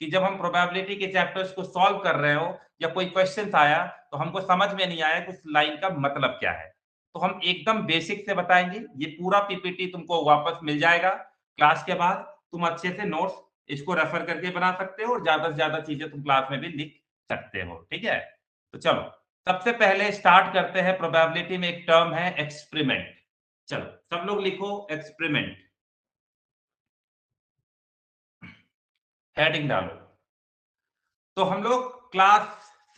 कि जब हम प्रोबेबिलिटी के चैप्टर्स को सॉल्व कर रहे हो या कोई क्वेश्चन आया तो हमको समझ में नहीं आया कि उस लाइन का मतलब क्या है, तो हम एकदम बेसिक से बताएंगे। ये पूरा पीपीटी तुमको वापस मिल जाएगा क्लास के बाद। तुम अच्छे से नोट्स इसको रेफर करके बना सकते हो और ज्यादा से ज्यादा चीजें तुम क्लास में भी लिख सकते हो। ठीक है, तो चलो सबसे पहले स्टार्ट करते हैं। प्रोबेबिलिटी में एक टर्म है एक्सपेरिमेंट। चलो सब लोग लिखो एक्सपेरिमेंट, हेडिंग डालो। तो हम लोग क्लास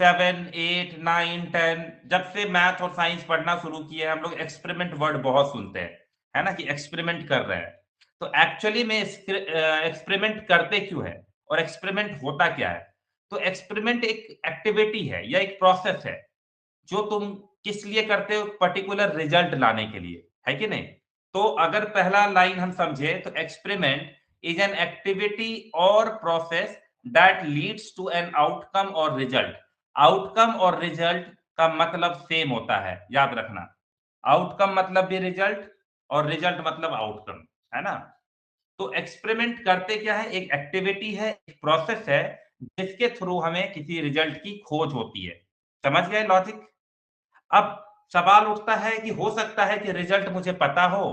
7, 8, 9, 10 जब से मैथ और साइंस पढ़ना शुरू किए हम लोग एक्सपेरिमेंट वर्ड बहुत सुनते हैं, है ना, कि एक्सपेरिमेंट कर रहे हैं। तो एक्चुअली में एक्सपेरिमेंट करते क्यों है और एक्सपेरिमेंट होता क्या है? तो एक्सपेरिमेंट एक एक्टिविटी है या एक प्रोसेस है जो तुम किस लिए करते हो, पर्टिकुलर रिजल्ट लाने के लिए, है कि नहीं? तो अगर पहला लाइन हम समझे तो एक्सपेरिमेंट इज एन एक्टिविटी और process that leads to an outcome और रिजल्ट। आउटकम और रिजल्ट का मतलब सेम होता है, याद रखना। आउटकम मतलब भी रिजल्ट और रिजल्ट मतलब आउटकम, है ना? तो एक्सपेरिमेंट करते क्या है, एक एक्टिविटी है, एक प्रोसेस है जिसके थ्रू हमें किसी रिजल्ट की खोज होती है। समझ गए लॉजिक? अब सवाल उठता है कि हो सकता है कि रिजल्ट मुझे पता हो,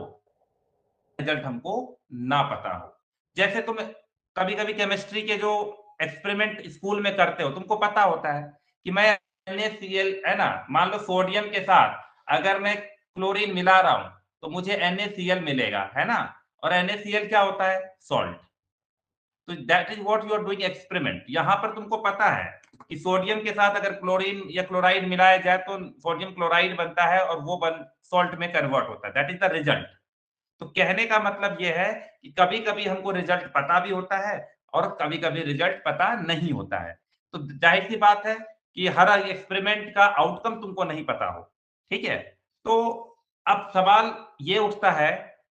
रिजल्ट हमको ना पता हो। जैसे तुम कभी-कभी केमिस्ट्री के जो एक्सपेरिमेंट स्कूल में करते हो, तुमको पता होता है कि मैं NaCl, है ना, मान लो सोडियम के साथ अगर मैं क्लोरीन मिला रहा हूँ, तो मुझे NaCl मिलेगा, है ना? और NaCl क्या होता है? सॉल्ट। तो that is what you are doing experiment. यहाँ पर तुमको पता है कि सोडियम के साथ अगर क्लोरीन या क्लोराइड मिलाया जाए तो सोडियम क्लोराइड बनता है और वो बन सॉल्ट में कन्वर्ट होता है। That is the result. तो कहने का मतलब ये है कि कभी-कभी हमको रिजल्ट पता भी होता है और कभी-कभी रिजल्ट पता नहीं होता है। तो जाहिर सी बात है कि हर एक्सपेरिमेंट का आउटकम तुमको नहीं पता हो। ठीक है? तो अब सवाल ये उठता है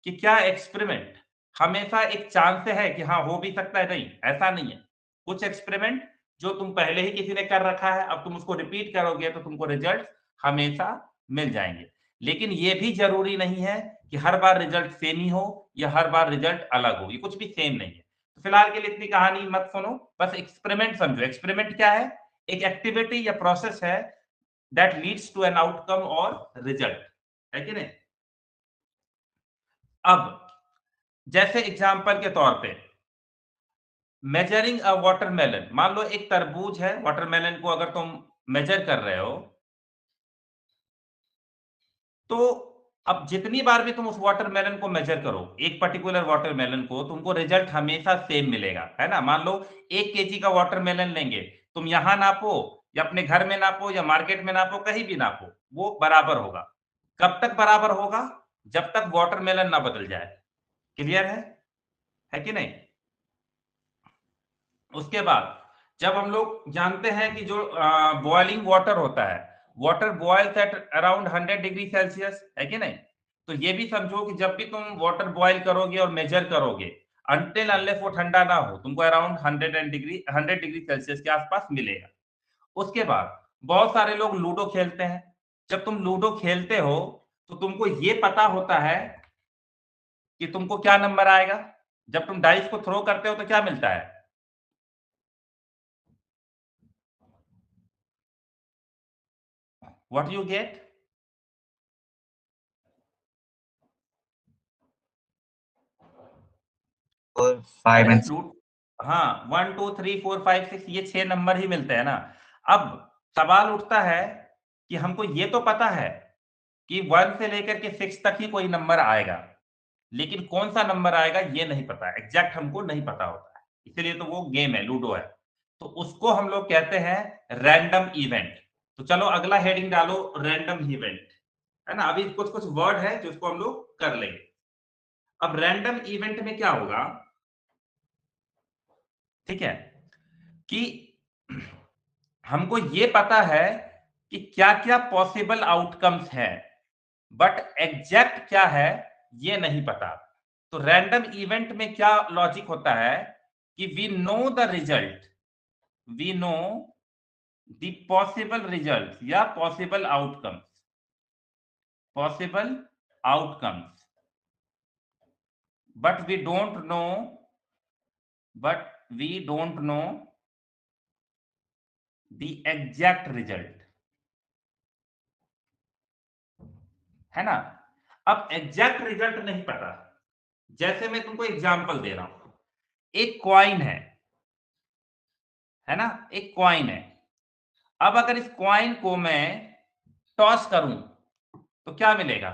कि क्या एक्सपेरिमेंट हमेशा एक चांस से है कि हाँ, हो भी सकता है? नहीं, ऐसा नहीं है। कुछ एक्सपेरिमेंट जो तुम पहले ही किसी ने कर रखा है, अब तुम उसको रिपीट करोगे तो तुमको रिजल्ट हमेशा मिल जाएँगे। लेकिन ये भी ज़रूरी नहीं है कि हर बार रिजल्ट सेम ही हो या हर बार रिजल्ट अलग हो, ये कुछ भी सेम नहीं है। तो फिलहाल के लिए इतनी कहानी मत सुनो, बस एक्सपेरिमेंट समझो। एक्सपेरिमेंट क्या है? एक एक्टिविटी या प्रोसेस है that leads to an outcome और रिजल्ट, है कि नहीं? अब जैसे एग्जांपल के तौर पे मेजरिंग अ वाटरमेलन, मान लो एक तरबूज है, वाटरमेलन को अगर तुम मेजर कर रहे हो, तो अब जितनी बार भी तुम उस वाटरमेलन को मेजर करो, एक पर्टिकुलर वाटरमेलन को, तुमको रिजल्ट हमेशा सेम मिलेगा, है ना? मान लो 1 केजी का वाटरमेलन लेंगे, तुम यहाँ नापो या अपने घर में नापो या मार्केट में नापो, कहीं भी नापो, वो बराबर होगा। कब तक बराबर होगा? जब तक वाटरमेलन ना बदल जाए। क्लियर है कि नहीं? उसके बाद जब हम लोग जानते हैं कि जो बॉइलिंग वाटर होता है, water boils at around 100 degree Celsius, है कि नहीं? तो ये भी समझो कि जब भी तुम वाटर बॉयल करोगे और मेजर करोगे, अनटिल अनलेस वो ठंडा ना हो, तुमको अराउंड 100 डिग्री सेल्सियस के आसपास मिलेगा। उसके बाद बहुत सारे लोग लूडो खेलते हैं। जब तुम लूडो खेलते हो तो तुमको ये पता होता है कि तुमको क्या नंबर आएगा। जब तुम डाइस को थ्रो करते हो तो क्या मिलता है? What you get? और 5 अरे एंड लूट, हाँ, 1, 2, 3, 4, 5, 6 ये 6 नंबर ही मिलते हैं ना। अब सवाल उठता है कि हमको ये तो पता है कि 1 से लेकर के 6 तक ही कोई नंबर आएगा, लेकिन कौन सा नंबर आएगा ये नहीं पता, एग्जैक्ट हमको नहीं पता होता है। इसीलिए तो वो गेम है, लूडो है। तो उसको हम लोग कहते हैं रैंडम इवेंट। तो चलो अगला हेडिंग डालो, रैंडम इवेंट, है ना? अभी कुछ कुछ वर्ड है जिसको हम लोग कर लेंगे। अब रैंडम इवेंट में क्या होगा, ठीक है, कि हमको ये पता है कि क्या-क्या पॉसिबल आउटकम्स हैं, बट एग्जैक्ट क्या है ये नहीं पता। तो रैंडम इवेंट में क्या लॉजिक होता है कि we know the result, we know the possible result या possible outcomes, but we don't know, but we don't know the exact result, है ना। अब एग्जैक्ट रिजल्ट नहीं पता, जैसे मैं तुमको एग्जांपल दे रहा हूं, एक कॉइन है ना, एक कॉइन है। अब अगर इस कॉइन को मैं टॉस करूं तो क्या मिलेगा?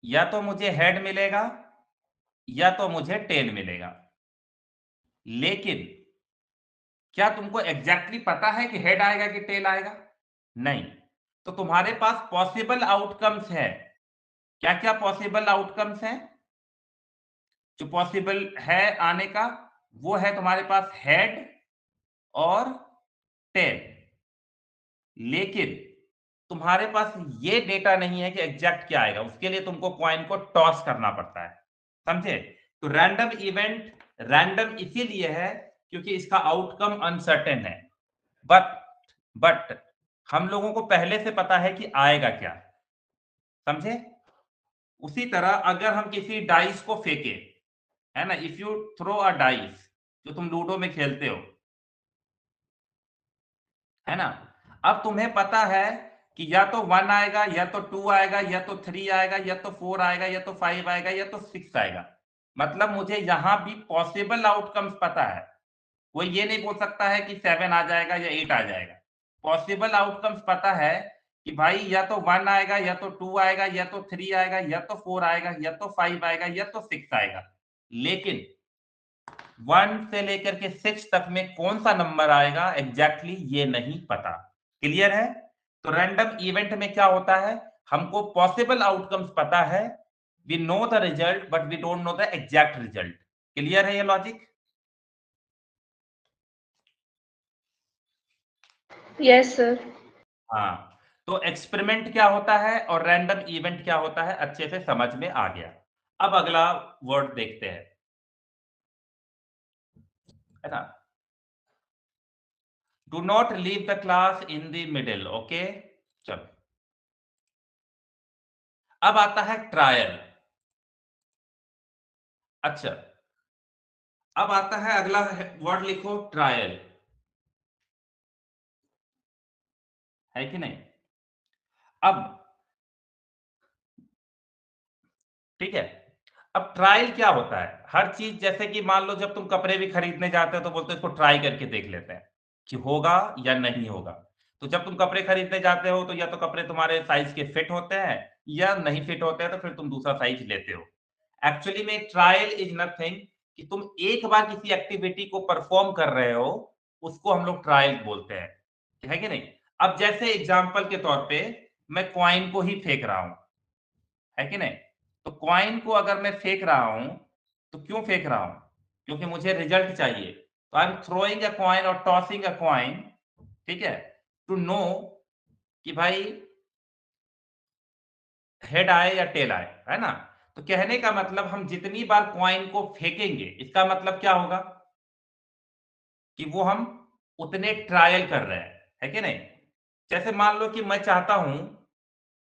या तो मुझे हेड मिलेगा या तो मुझे टेल मिलेगा। लेकिन क्या तुमको एग्जैक्टली पता है कि हेड आएगा कि टेल आएगा? नहीं। तो तुम्हारे पास पॉसिबल आउटकम्स है। क्या क्या पॉसिबल आउटकम्स हैं जो पॉसिबल है आने का? वो है तुम्हारे पास हेड और टेल। लेकिन तुम्हारे पास ये डेटा नहीं है कि एग्जैक्ट क्या आएगा, उसके लिए तुमको कॉइन को टॉस करना पड़ता है, समझे। तो रैंडम इवेंट रैंडम इसीलिए है क्योंकि इसका आउटकम अनसर्टेन है। बट बट हम लोगों को पहले से पता है कि आएगा क्या, समझे। उसी तरह अगर हम किसी डाइस को फेंके, है ना, if you throw a dice, जो तुम लूडो में खेलते हो, है ना। अब तुम्हें पता है कि या तो 1 आएगा या तो 2 आएगा या तो 3 आएगा या तो 4 आएगा या तो 5 आएगा या तो 6 आएगा। मतलब मुझे यहां भी पॉसिबल आउटकम्स पता है। कोई ये नहीं बोल सकता है कि 7 आ जाएगा या 8 आ जाएगा। पॉसिबल आउटकम्स पता है कि भाई या तो 1 आएगा या तो 2 आएगा या तो 3 आएगा या तो 4 आएगा या तो 5 आएगा या तो 6 आएगा। लेकिन 1 से लेकर के 6 तक में कौन सा नंबर आएगा एग्जैक्टली ये नहीं पता। क्लियर है? तो रैंडम इवेंट में क्या होता है, हमको पॉसिबल आउटकम्स पता है, we know the result but we don't know the exact result. Clear है ये लॉजिक? Yes sir. हाँ। तो एक्सपेरिमेंट क्या होता है और रैंडम इवेंट क्या होता है, अच्छे से समझ में आ गया। अब अगला वर्ड देखते हैं, है ना। Do not leave the class in the middle. Okay, चलो। अब आता है ट्रायल। अच्छा, अब आता है अगला वर्ड, लिखो ट्रायल, है कि नहीं। अब ठीक है, अब ट्रायल क्या होता है? हर चीज, जैसे कि मान लो जब तुम कपड़े भी खरीदने जाते हो तो बोलते हो इसको ट्राई करके देख लेते हैं कि होगा या नहीं होगा। तो जब तुम कपड़े खरीदने जाते हो तो या तो कपड़े तुम्हारे साइज के फिट होते हैं या नहीं फिट होते हैं, तो फिर तुम दूसरा साइज लेते हो। एक्चुअली में ट्रायल इज नथिंग कि तुम एक बार किसी एक्टिविटी को परफॉर्म कर रहे हो, उसको हम लोग ट्रायल बोलते हैं, है कि नहीं। अब जैसे एग्जाम्पल के तौर पे मैं कॉइन को ही फेंक रहा हूं, है कि नहीं। तो कॉइन को अगर मैं फेंक रहा हूं तो क्यों फेंक रहा हूं? क्योंकि मुझे रिजल्ट चाहिए। तो I am throwing a coin और टॉसिंग अ कॉइन, ठीक है, टू नो कि भाई हेड आए या टेल आए, है ना। तो कहने का मतलब हम जितनी बार कॉइन को फेंकेंगे, इसका मतलब क्या होगा कि वो हम उतने ट्रायल कर रहे हैं, है कि नहीं। जैसे मान लो कि मैं चाहता हूं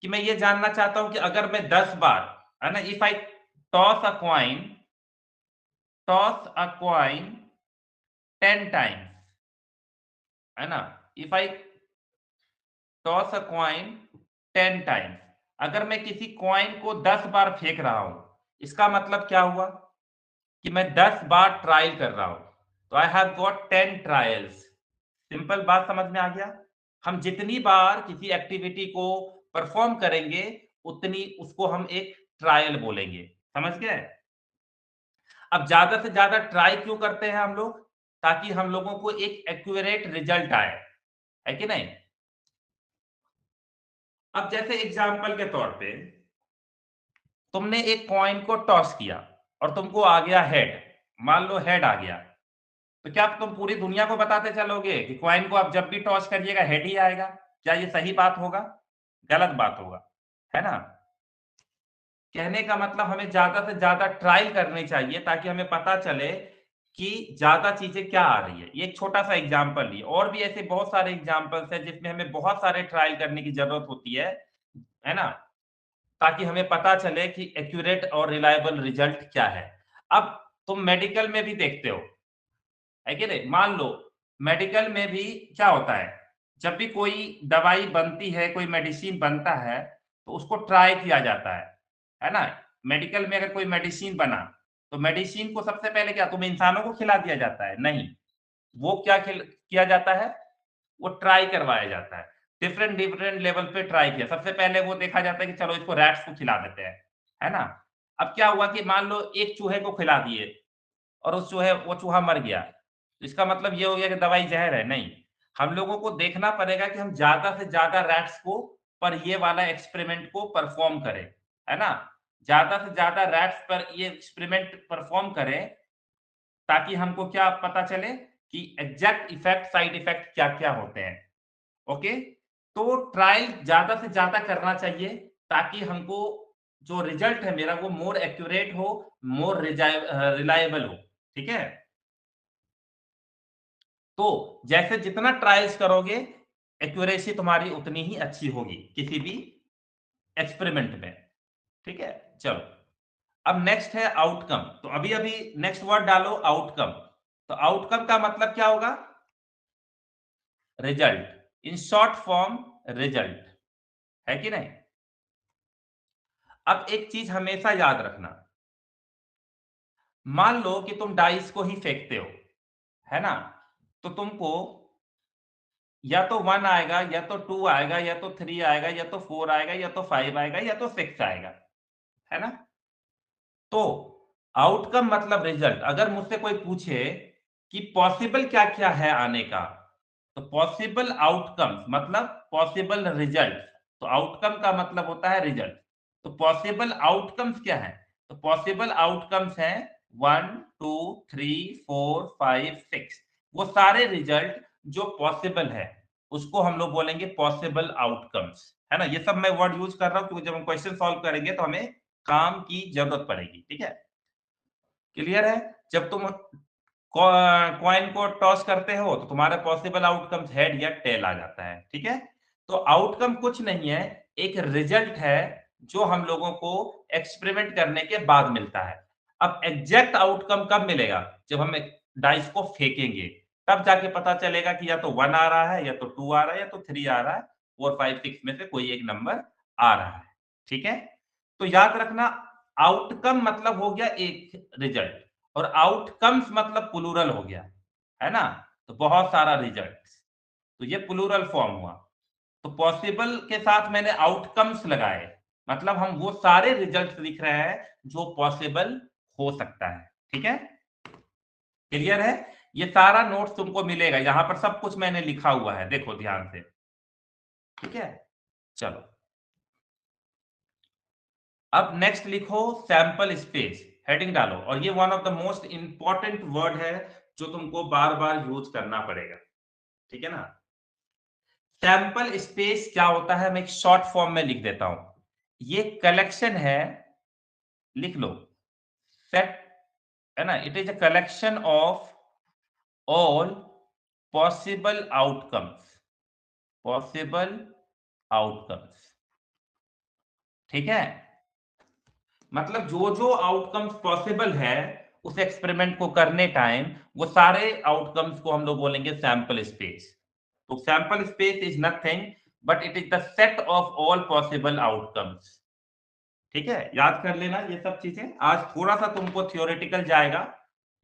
कि मैं ये जानना चाहता हूं कि अगर मैं 10 बार, है ना, if I toss a coin, toss a coin 10 times, है ना। If I toss a coin 10 times, अगर मैं किसी कॉइन को 10 बार फेंक रहा हूं, इसका मतलब क्या हुआ कि मैं 10 बार ट्रायल कर रहा हूं। तो I have got 10 trials. Simple बात समझ में आ गया। हम जितनी बार किसी एक्टिविटी को परफॉर्म करेंगे उतनी उसको हम एक ट्रायल बोलेंगे, समझ गए। अब ज्यादा से ज्यादा ट्राई क्यों करते हैं हम लोग? ताकि हम लोगों को एक एक्यूरेट रिजल्ट आए, है कि नहीं। अब जैसे एग्जांपल के तौर पे तुमने एक कॉइन को टॉस किया और तुमको आ गया हेड, मान लो हेड आ गया, तो क्या तुम पूरी दुनिया को बताते चलोगे कि कॉइन को आप जब भी टॉस करिएगा हेड ही आएगा? क्या ये सही बात होगा? गलत बात होगा, है ना। कहने का मतलब हमें ज्यादा से ज्यादा ट्रायल करनी चाहिए ताकि हमें पता चले कि ज्यादा चीजें क्या आ रही है। ये एक छोटा सा एग्जांपल लिए, और भी ऐसे बहुत सारे एग्जांपल्स हैं जिसमें हमें बहुत सारे ट्रायल करने की जरूरत होती है ना। ताकि हमें पता चले कि एक्यूरेट और रिलायबल रिजल्ट क्या है। अब तुम मेडिकल में भी देखते हो, है कि नहीं? मान लो मेडिकल में भी क्या होता है, जब भी कोई दवाई बनती है, कोई मेडिसिन बनता है, तो उसको ट्राई किया जाता है ना? मेडिकल में अगर कोई मेडिसिन बना, तो मेडिसिन को सबसे पहले क्या तुम्हें इंसानों को खिला दिया जाता है? नहीं, वो क्या किया जाता है? वो ट्राई करवाया जाता है। डिफरेंट डिफरेंट लेवल पे ट्राई किया। सबसे पहले वो देखा जाता है कि चलो इसको रैट्स को खिला देते हैं, है ना? अब क्या हुआ कि मान लो एक चूहे को खिला दिए और वो चूहा मर गया। तो इसका मतलब ये हो गया कि दवाई ज़हर है? नहीं। हम लोगों को देखना पड़ेगा कि हम ज़्यादा से ज़्यादा रैट्स को पर ये वाला एक्सपेरिमेंट को परफ़ॉर्म करें, है ना? ज़्यादा से ज़्यादा रैट्स पर ये एक्सपेरिमेंट परफ़ॉर्म करें, ताकि हमको क्या पता चले कि एग्ज़ैक्ट इफ़ेक्ट, साइड इफ़ेक्ट क्या-क्या होते हैं। ओके? तो ट्रायल ज़्यादा से ज़्यादा करना चाहिए, ताकि हमको जो रिज़ल्ट है मेरा वो मोर एक्यूरेट हो, मोर रिलायबल हो। ठीक है? तो जैसे जितना ट्रायल्स करोगे, एक्यूरेसी तुम्हारी उतनी ही अच्छी होगी किसी भी एक्सपेरिमेंट में। ठीक है? चलो, अब नेक्स्ट है आउटकम। तो अभी-अभी नेक्स्ट वर्ड डालो आउटकम। तो आउटकम का मतलब क्या होगा? Result. In short form result, है कि नहीं? अब एक चीज हमेशा याद रखना, मान लो कि तुम डाइस को ही फेंकते हो, है ना? तो तुमको या तो 1 आएगा, या तो 2 आएगा, या तो 3 आएगा, या तो 4 आएगा, या तो 5 आएगा, या तो 6 आएगा, है ना? तो आउटकम मतलब रिजल्ट। अगर मुझसे कोई पूछे कि पॉसिबल क्या-क्या है आने का, तो पॉसिबल आउटकम्स मतलब पॉसिबल रिजल्ट। तो आउटकम का मतलब होता है रिजल्ट। तो पॉसिबल आउटकम्स क्या है? तो पॉसिबल आउटकम्स हैं 1, 2, 3, 4, 5, 6। वो सारे रिजल्ट जो पॉसिबल है, उसको हम लोग बोलेंगे पॉसिबल आउटकम्स, है ना? ये सब मैं वर्ड यूज कर रहा हूँ क्योंकि जब हम क्वेश्चन सॉल्व करेंगे तो हमें काम की जरूरत पड़ेगी। ठीक है? क्लियर है? जब तुम कॉइन को टॉस करते हो तो तुम्हारा पॉसिबल आउटकम्स हेड या टेल आ जाता है। ठीक है? तो आउटकम कुछ नहीं है, एक रिजल्ट है जो हम लोगों को एक्सपेरिमेंट करने के बाद मिलता है। अब एग्जैक्ट आउटकम कब मिलेगा? जब हम डाइस को फेंकेंगे, तब जाके पता चलेगा कि या तो 1 आ रहा है, या तो 2 आ रहा है, या तो 3 आ रहा है, 4, 5, 6 में से कोई एक नंबर आ रहा है। ठीक है? तो याद रखना, आउटकम मतलब हो गया एक रिजल्ट, और आउटकम्स मतलब प्लूरल हो गया, है ना? तो बहुत सारा रिजल्ट्स, तो ये प्लूरल फॉर्म हुआ। तो पॉसिबल के साथ मैंने आउटकम्स लगाए, मतलब हम वो सारे रिजल्ट्स लिख रहे हैं जो पॉसिबल हो सकता है। ठीक है? क्लियर है? ये सारा नोट्स तुमको मिलेगा, यहाँ पर सब कुछ मैंने लिखा हुआ है, देखो ध्यान से। ठीक है? चलो, अब नेक्स्ट लिखो सैंपल स्पेस, हेडिंग डालो, और ये one of the most important word है जो तुमको बार बार यूज करना पड़ेगा। ठीक है ना? सैंपल स्पेस क्या होता है, मैं एक शॉर्ट फॉर्म में लिख देता हूं। ये कलेक्शन है, लिख लो, सेट, है ना? It is a collection of all possible outcomes, possible outcomes. ठीक है? मतलब जो जो आउटकम्स पॉसिबल है उस एक्सपेरिमेंट को करने टाइम, वो सारे आउटकम्स को हम लोग बोलेंगे सैंपल स्पेस। तो sample space is nothing but it is the set of all possible outcomes. ठीक है? याद कर लेना ये सब चीजें। आज थोड़ा सा तुमको थियोरेटिकल जाएगा,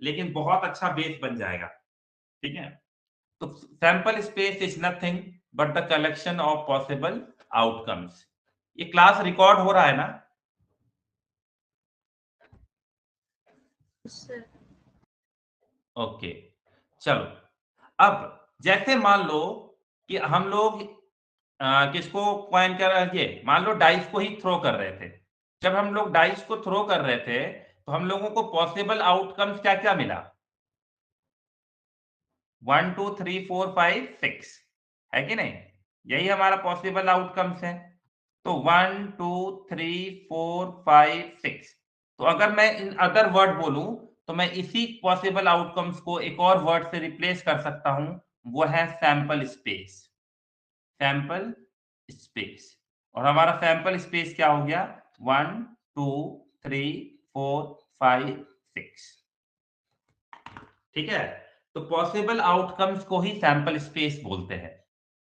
लेकिन बहुत अच्छा बेस बन जाएगा। ठीक है? तो sample space is nothing but the collection of possible outcomes. ये क्लास रिकॉर्ड हो रहा है ना? सर। ओके, चलो। अब जैसे मान लो कि हम लोग किसको कॉइन कर, ये मान लो डाइस को ही थ्रो कर रहे थे। जब हम लोग डाइस को थ्रो कर रहे थे, तो हम लोगों को पॉसिबल आउटकम्स क्या क्या मिला? 1, 2, 3, 4, 5, 6, है कि नहीं? यही हमारा पॉसिबल आउटकम्स है। तो 1, 2, 3, 4, 5, 6। तो अगर मैं इन अदर वर्ड बोलूं, तो मैं इसी पॉसिबल आउटकम्स को एक और वर्ड से रिप्लेस कर सकता हूं, वो है सैंपल स्पेस। Sample space. और हमारा सैंपल स्पेस क्या हो गया? 1 2 3 4 5 6। ठीक है, तो पॉसिबल आउटकम्स को ही सैंपल स्पेस बोलते हैं।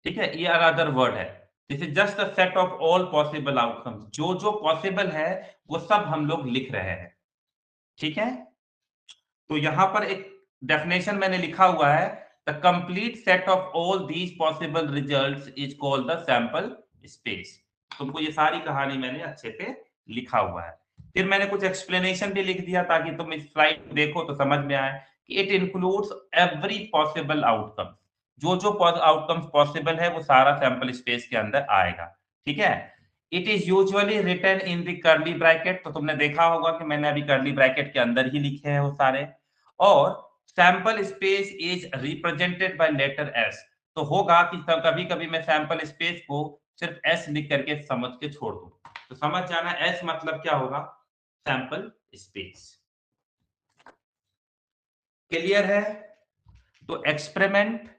ठीक है, ये अनदर वर्ड है। This is just a set of all possible outcomes. जो जो पॉसिबल है वो सब हम लोग लिख रहे हैं। ठीक है, तो यहां पर एक डेफिनेशन मैंने लिखा हुआ है, the complete set of all these possible results is called the sample space. तुमको ये सारी कहानी मैंने अच्छे से लिखा हुआ है। फिर मैंने कुछ एक्सप्लेनेशन भी लिख दिया ताकि तुम इस स्लाइड देखो तो समझ में आए कि it includes every possible outcome. जो जो आउटकम्स पॉसिबल है वो सारा सैंपल स्पेस के अंदर आएगा। ठीक है, it is usually written in the curly bracket. तो तुमने देखा होगा कि मैंने अभी कर्ली ब्रैकेट के अंदर ही लिखे हैं वो सारे। और sample space is represented by letter S. तो होगा कि कभी कभी मैं सैंपल स्पेस को सिर्फ एस लिख करके समझ के छोड़ दूं। तो समझ जाना एस मतलब क्या होगा, सैंपल स्पेस। क्लियर है? तो एक्सपेरिमेंट,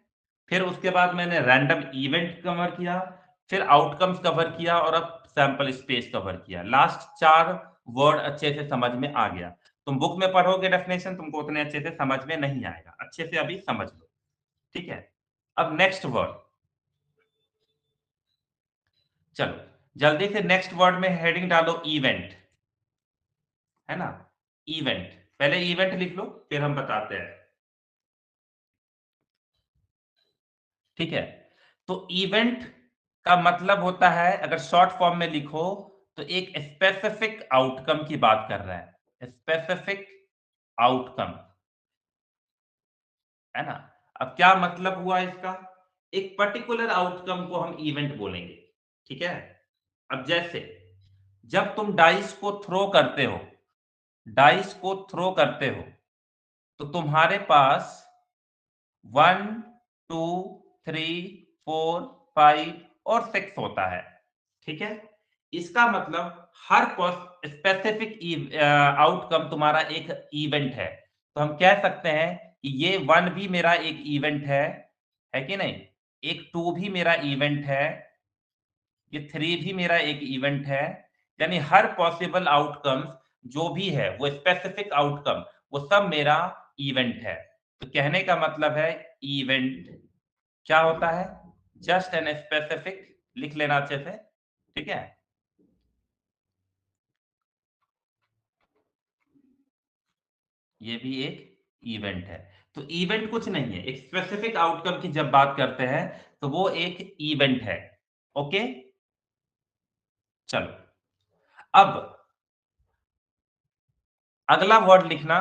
फिर उसके बाद मैंने रैंडम इवेंट कवर किया, फिर आउटकम्स कवर किया और अब सैंपल स्पेस कवर किया। लास्ट 4 वर्ड अच्छे से समझ में आ गया। तुम बुक में पढ़ोगे डेफिनेशन तुमको उतने अच्छे से समझ में नहीं आएगा। अच्छे से अभी समझ लो। ठीक है, अब नेक्स्ट वर्ड, चलो जल्दी से नेक्स्ट वर्ड में हेडिंग डालो इवेंट, है ना? इवेंट, पहले इवेंट लिख लो फिर हम बताते हैं। ठीक है, तो इवेंट का मतलब होता है, अगर शॉर्ट फॉर्म में लिखो तो एक स्पेसिफिक आउटकम की बात कर रहा है। स्पेसिफिक आउटकम, है ना? अब क्या मतलब हुआ इसका? एक पर्टिकुलर आउटकम को हम इवेंट बोलेंगे। ठीक है, अब जैसे जब तुम डाइस को थ्रो करते हो, डाइस को थ्रो करते हो तो तुम्हारे पास 1 2 3 4 5 और 6 होता है। ठीक है, इसका मतलब हर स्पेसिफिक आउटकम तुम्हारा एक इवेंट है। तो हम कह सकते हैं कि ये 1 भी मेरा एक इवेंट है कि नहीं? एक 2 भी मेरा इवेंट है, ये 3 भी मेरा एक इवेंट है। यानी हर पॉसिबल आउटकम जो भी है वो स्पेसिफिक आउटकम, वो सब मेरा इवेंट है। तो कहने का मतलब है इवेंट क्या होता है? जस्ट एन स्पेसिफिक, लिख लेना अच्छे से। ठीक है, ये भी एक इवेंट है। तो इवेंट कुछ नहीं है, एक स्पेसिफिक आउटकम की जब बात करते हैं तो वो एक इवेंट है। ओके, चलो अब अगला वर्ड लिखना,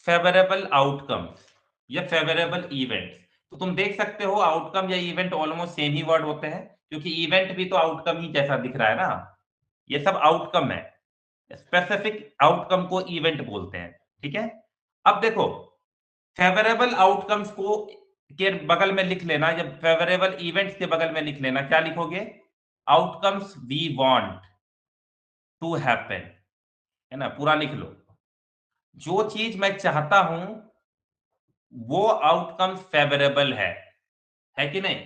फेवरेबल आउटकम्स या फेवरेबल इवेंट्स। तो तुम देख सकते हो आउटकम या इवेंट ऑलमोस्ट सेम ही वर्ड होते हैं, क्योंकि इवेंट भी तो आउटकम ही जैसा दिख रहा है ना। ये सब आउटकम है, स्पेसिफिक आउटकम को इवेंट बोलते हैं। ठीक है, अब देखो फेवरेबल आउटकम्स को के बगल में लिख लेना, या फेवरेबल इवेंट्स के बगल में लिख लेना, क्या लिखोगे? Outcomes we want to happen, है ना? पूरा लिख लो। जो चीज मैं चाहता हूं वो आउटकम फेवरेबल है कि नहीं?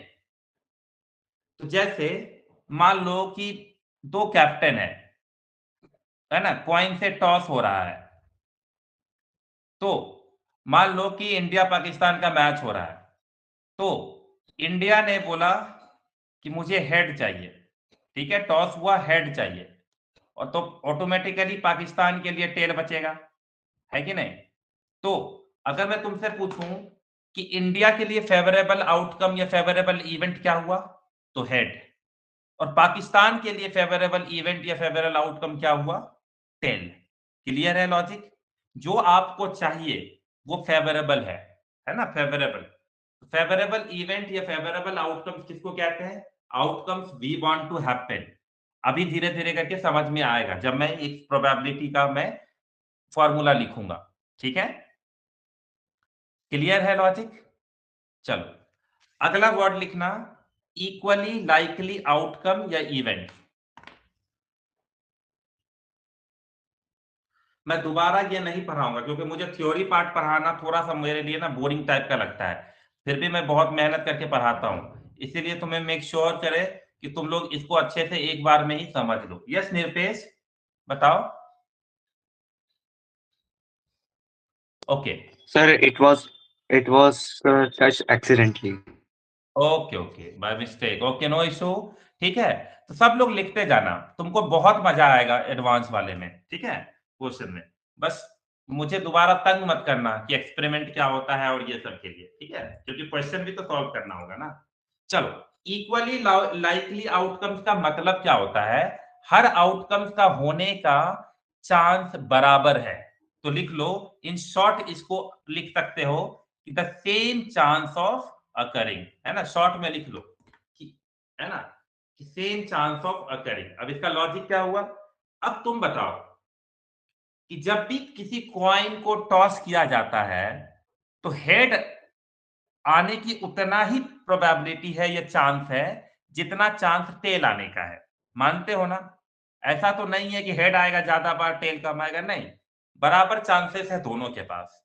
तो जैसे मान लो कि दो कैप्टन है ना, कॉइन से टॉस हो रहा है। तो मान लो कि इंडिया पाकिस्तान का मैच हो रहा है, तो इंडिया ने बोला कि मुझे हेड चाहिए। ठीक है, टॉस हुआ, हेड चाहिए, और तो ऑटोमेटिकली पाकिस्तान के लिए टेल बचेगा, है कि नहीं? तो अगर मैं तुमसे पूछूं कि इंडिया के लिए फेवरेबल आउटकम या फेवरेबल इवेंट क्या हुआ, तो हेड। और पाकिस्तान के लिए फेवरेबल इवेंट या फेवरेबल आउटकम क्या हुआ? टेल। क्लियर है लॉजिक? जो आपको चाहिए वो फेवरेबल है ना? फेवरेबल, फेवरेबल इवेंट या फेवरेबल आउटकम्स किसको कहते हैं? Outcomes we want to happen. अभी धीरे धीरे करके समझ में आएगा जब मैं एक प्रोबेबिलिटी का मैं फॉर्मूला लिखूंगा। ठीक है, क्लियर है लॉजिक? चलो अगला वर्ड लिखना, इक्वली लाइकली आउटकम या इवेंट। मैं दोबारा ये नहीं पढ़ाऊंगा क्योंकि मुझे थ्योरी पार्ट पढ़ाना थोड़ा सा मेरे लिए ना बोरिंग टाइप का लगता है। फिर भी मैं बहुत मेहनत करके पढ़ाता हूँ, इसीलिए तुम्हें मेक श्योर करे कि तुम लोग इसको अच्छे से एक बार में ही समझ लो। यस निरपेश? बताओ। Okay Sir, it was touched accidentally. Okay okay, by mistake, okay, no issue. ठीक है, तो सब लोग लिखते जाना, तुमको बहुत मजा आएगा एडवांस वाले में, ठीक है, क्वेश्चन में। बस मुझे दोबारा तंग मत करना कि एक्सपेरिमेंट क्या होता है और ये सब के लिए, ठीक है, क्योंकि क्वेश्चन भी तो सॉल्व करना होगा ना। चलो, इक्वली लाइकली आउटकम्स का मतलब क्या होता है? हर आउटकम्स का होने का चांस बराबर है। तो लिख लो, इन शॉर्ट इसको लिख सकते हो कि the same chance of occurring, है ना, शॉर्ट में लिख लो कि, है ना, कि सेम चांस ऑफ अकरिंग। अब इसका लॉजिक क्या हुआ? अब तुम बताओ कि जब भी किसी कॉइन को टॉस किया जाता है तो हेड आने की उतना ही प्रोबेबिलिटी है या चांस है जितना चांस टेल आने का है। मानते हो ना? ऐसा तो नहीं है कि हेड आएगा ज्यादा बार टेल कम आएगा, नहीं, बराबर चांसेस है दोनों के पास।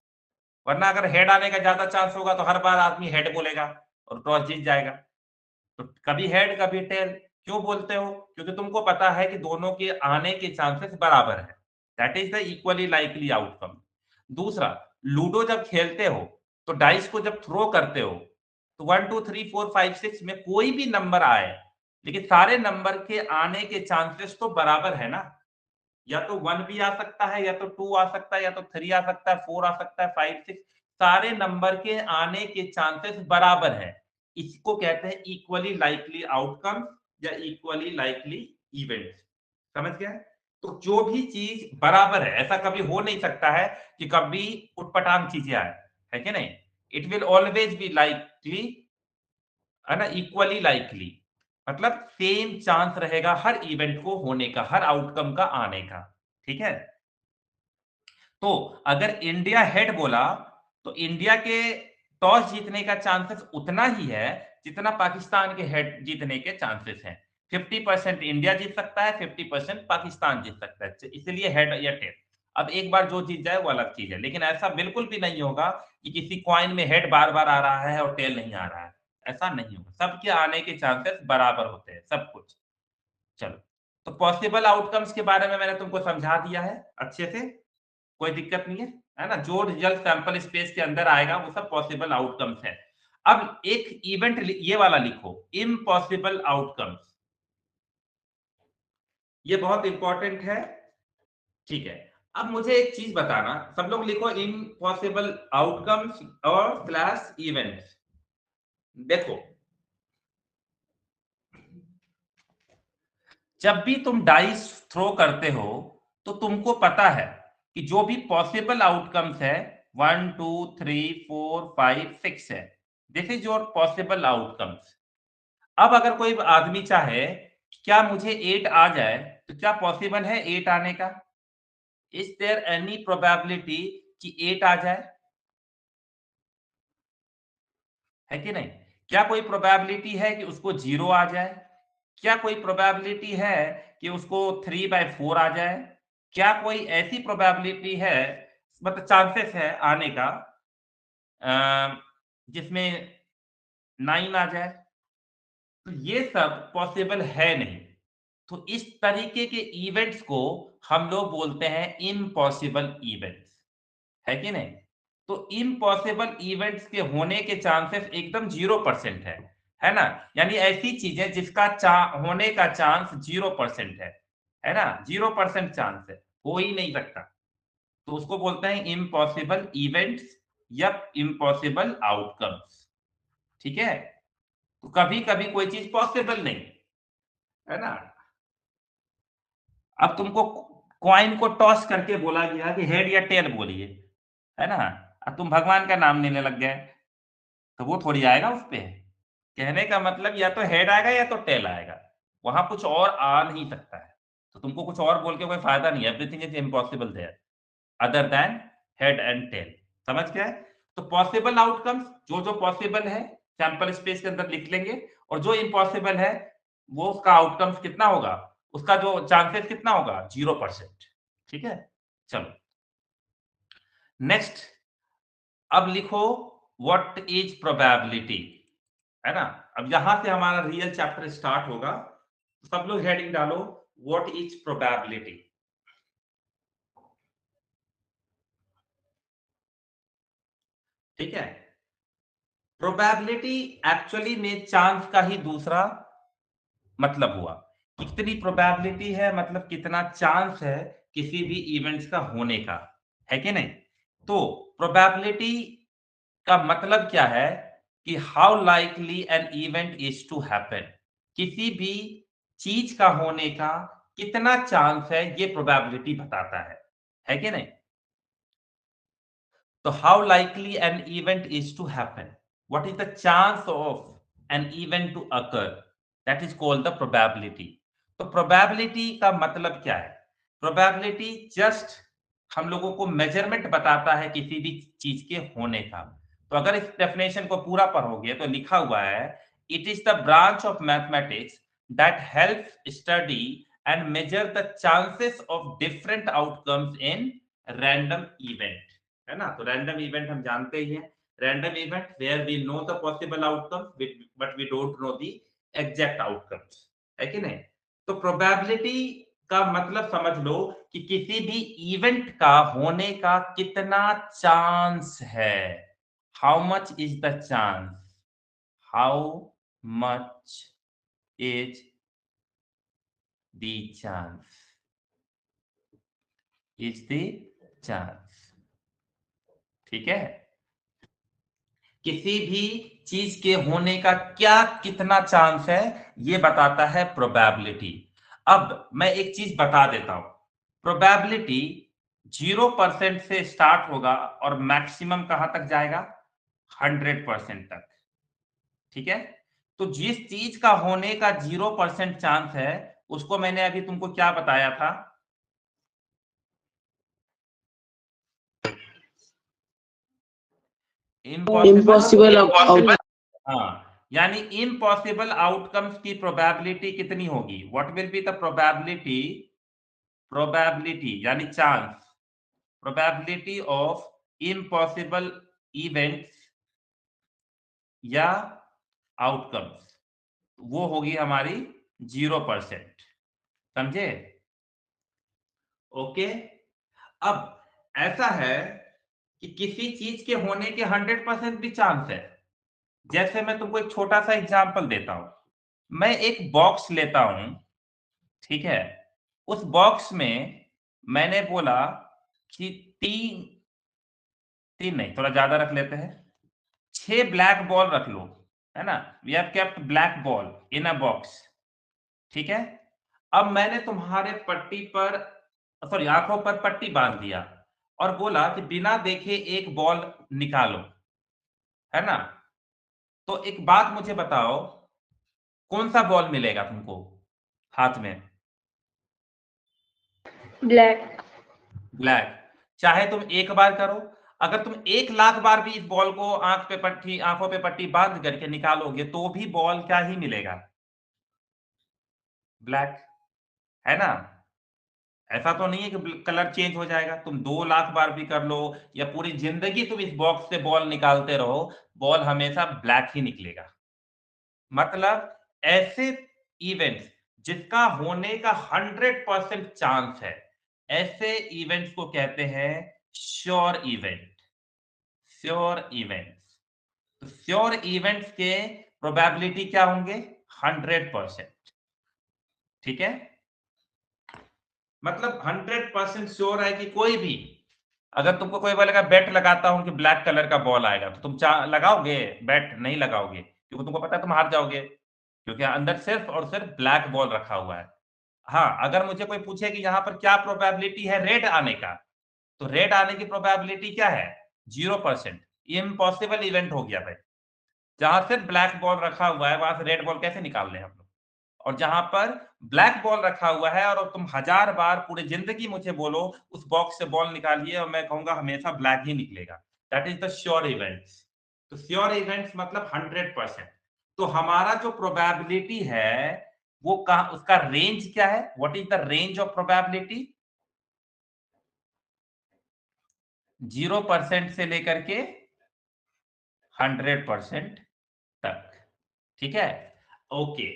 वरना अगर हेड आने का ज्यादा चांस होगा तो हर बार आदमी हेड बोलेगा और टॉस जीत जाएगा। तो कभी हेड कभी टेल। क्यों बोलते हो? क्योंकि तुमको पता है कि दोनों के आने के चांसेस बराबर है। That is the equally likely outcome. दूसरा, लूडो जब खेलते हो तो डाइस को जब थ्रो करते हो तो 1 2 3 4 5 6 में कोई भी नंबर आए, लेकिन सारे नंबर के आने के चांसेस तो बराबर है ना। या तो 1 भी आ सकता है, या तो 2 आ सकता है, या तो 3 आ सकता है, 4 आ सकता है, 5 6, सारे नंबर के आने के चांसेस बराबर है। इसको कहते हैं इक्वली लाइकली आउटकम या इक्वली लाइकली इवेंट। समझ गया? तो जो भी चीज बराबर है, ऐसा कभी हो नहीं सकता है कि कभी उटपटांग चीजें आए, है कि नहीं? It will always be likely, है ना, इक्वली लाइकली, मतलब सेम चांस रहेगा हर इवेंट को होने का, हर आउटकम का आने का। ठीक है, तो अगर इंडिया हेड बोला तो इंडिया के टॉस जीतने का चांसेस उतना ही है जितना पाकिस्तान के हेड जीतने के चांसेस हैं। 50% इंडिया जीत सकता है, 50% पाकिस्तान जीत सकता है, इसलिए हेड या टेल। अब एक बार जो जीत जाए वो अलग चीज है, लेकिन ऐसा बिल्कुल भी नहीं होगा कि किसी कॉइन में हेड बार बार आ रहा है और टेल नहीं आ रहा है। ऐसा नहीं होगा, सबके आने के चांसेस बराबर होते हैं, सब कुछ। चलो, तो पॉसिबल आउटकम्स के बारे में मैंने तुमको समझा दिया है अच्छे से, कोई दिक्कत नहीं है ना? जो रिजल्ट सैंपल स्पेस के अंदर आएगा वो सब पॉसिबल आउटकम्स है। अब एक इवेंट ये वाला लिखो, इम्पॉसिबल आउटकम्स। ये बहुत इंपॉर्टेंट है, ठीक है। अब मुझे एक चीज बताना, सब लोग लिखो इम्पॉसिबल आउटकम्स और क्लास इवेंट्स। देखो, जब भी तुम डाइस थ्रो करते हो तो तुमको पता है कि जो भी पॉसिबल आउटकम्स है 1 2 3 4 5 6 है। This is your possible outcomes. अब अगर कोई आदमी चाहे कि क्या मुझे 8 आ जाए, तो क्या पॉसिबल है 8 आने का? इज देयर एनी प्रोबेबिलिटी कि 8 आ जाए? है कि नहीं? क्या कोई प्रोबेबिलिटी है कि उसको 0 आ जाए? क्या कोई प्रोबेबिलिटी है कि उसको 3/4 आ जाए? क्या कोई ऐसी प्रोबेबिलिटी है, मतलब चांसेस है आने का, जिसमें 9 आ जाए? तो ये सब पॉसिबल है नहीं। तो इस तरीके के इवेंट्स को हम लोग बोलते हैं इम्पॉसिबल इवेंट्स, है कि नहीं? तो इम्पॉसिबल इवेंट्स के होने के चांसेस एकदम 0% है ना? यानी ऐसी चीजें जिसका होने का चांस 0% है ना? 0% चांस है, हो ही नहीं सकता। तो उसको बोलते हैं इम्पॉसिबल इवेंट्स या इम्पॉसिबल आउटकम्स। ठीक है, तो कभी कभी कोई चीज पॉसिबल नहीं, है ना? अब तुमको कॉइन को टॉस करके बोला गया कि हेड या टेल बोलिए, है ना? अब तुम भगवान का नाम लेने लग गए, तो वो थोड़ी आएगा उस पे। कहने का मतलब या तो हेड आएगा या तो टेल आएगा, वहां कुछ और आ नहीं सकता है। तो तुमको कुछ और बोल के कोई फायदा नहीं है, everything is impossible there other than head and tail. समझ गए? तो पॉसिबल आउटकम्स, जो जो पॉसिबल है सैंपल स्पेस के अंदर लिख लेंगे, और जो इम्पॉसिबल है वो उसका आउटकम्स कितना होगा, उसका जो चांसेस कितना होगा, 0%। ठीक है, चलो नेक्स्ट। अब लिखो व्हाट इज प्रोबेबिलिटी, है ना? अब यहां से हमारा रियल चैप्टर स्टार्ट होगा। तो सब लोग हेडिंग डालो, व्हाट इज प्रोबेबिलिटी। ठीक है। प्रोबेबिलिटी एक्चुअली में चांस का ही दूसरा मतलब हुआ। कितनी प्रोबेबिलिटी है मतलब कितना चांस है किसी भी इवेंट्स का होने का, है कि नहीं? तो प्रोबेबिलिटी का मतलब क्या है कि how likely an event is to happen. किसी भी चीज का होने का कितना चांस है ये प्रोबेबिलिटी बताता है कि नहीं? तो how likely an event is to happen, what is the chance of an event to occur, that is called the probability. तो प्रोबेबिलिटी का मतलब क्या है? प्रोबेबिलिटी जस्ट हम लोगों को मेजरमेंट बताता है किसी भी चीज के होने का। तो अगर इस डेफिनेशन को पूरा पढ़ोगे तो लिखा हुआ है, it is the branch of mathematics that helps study and measure the chances of different outcomes in random event. है ना? तो रैंडम इवेंट हम जानते ही हैं, random event where we know the possible outcome but we don't know the exact outcomes, है कि नहीं? तो प्रोबेबिलिटी का मतलब समझ लो कि किसी भी इवेंट का होने का कितना चांस है। How much is the chance, how much is the chance, is the chance. ठीक है? किसी भी चीज के होने का क्या कितना चांस है ये बताता है प्रोबेबिलिटी। अब मैं एक चीज बता देता हूं, प्रोबेबिलिटी 0% से स्टार्ट होगा और मैक्सिमम कहां तक जाएगा? 100% तक। ठीक है? तो जिस चीज का होने का 0% चांस है उसको मैंने अभी तुमको क्या बताया था? Impossible impossible outcome. आउट हाँ, यानी इम्पॉसिबल आउटकम्स की प्रोबेबिलिटी कितनी होगी? What will be the probability, probability यानी चांस, प्रोबेबिलिटी ऑफ इम्पॉसिबल इवेंट्स या आउटकम्स, वो होगी हमारी 0%। समझे? ओके। अब ऐसा है कि किसी चीज के होने के 100% भी चांस है। जैसे मैं तुमको एक छोटा सा एग्जांपल देता हूं, मैं एक बॉक्स लेता हूं, ठीक है? उस बॉक्स में मैंने बोला कि तीन, तीन नहीं थोड़ा ज्यादा रख लेते हैं, 6 ब्लैक बॉल रख लो, है ना? We have kept black ball in a box. ठीक है? अब मैंने तुम्हारे पट्टी पर, सॉरी आंखों पर पट्टी बांध दिया और बोला कि बिना देखे एक बॉल निकालो, है ना? तो एक बात मुझे बताओ, कौन सा बॉल मिलेगा तुमको हाथ में? ब्लैक। ब्लैक। चाहे तुम एक बार करो, अगर तुम 1 लाख बार भी इस बॉल को आंखों पे पट्टी बांध करके निकालोगे तो भी बॉल क्या ही मिलेगा? ब्लैक। है ना? ऐसा तो नहीं है कि कलर चेंज हो जाएगा। तुम 2 लाख बार भी कर लो या पूरी जिंदगी तुम इस बॉक्स से बॉल निकालते रहो, बॉल हमेशा ब्लैक ही निकलेगा। मतलब ऐसे इवेंट्स जिसका होने का 100% चांस है, ऐसे इवेंट्स को कहते हैं श्योर इवेंट। Sure events. तो श्योर इवेंट्स के प्रोबेबिलिटी क्या होंगे? 100%। ठीक है? मतलब 100% श्योर है कि कोई भी, अगर तुमको कोई बोलेगा बेट लगाता हूं कि ब्लैक कलर का बॉल आएगा तो तुम लगाओगे? बेट नहीं लगाओगे क्योंकि तुमको पता है तुम हार जाओगे, क्योंकि अंदर सिर्फ और सिर्फ ब्लैक बॉल रखा हुआ है। हाँ, अगर मुझे कोई पूछे कि यहाँ पर क्या प्रोबेबिलिटी है रेड आने का, तो रेड आने की प्रोबेबिलिटी क्या है? 0%। इम्पॉसिबल इवेंट हो गया भाई। जहां सिर्फ ब्लैक बॉल रखा हुआ है वहां से रेड बॉल कैसे निकाल लें हम लोग? और जहां पर ब्लैक बॉल रखा हुआ है और तुम 1000 बार पूरी जिंदगी मुझे बोलो उस बॉक्स से बॉल निकालिए और मैं कहूंगा हमेशा ब्लैक ही निकलेगा, that is the sure events. तो श्योर इवेंट्स मतलब 100%। तो हमारा जो प्रोबेबिलिटी है वो कहा, उसका रेंज क्या है? What is the range of probability? 0% से लेकर के 100% तक। ठीक है? ओके।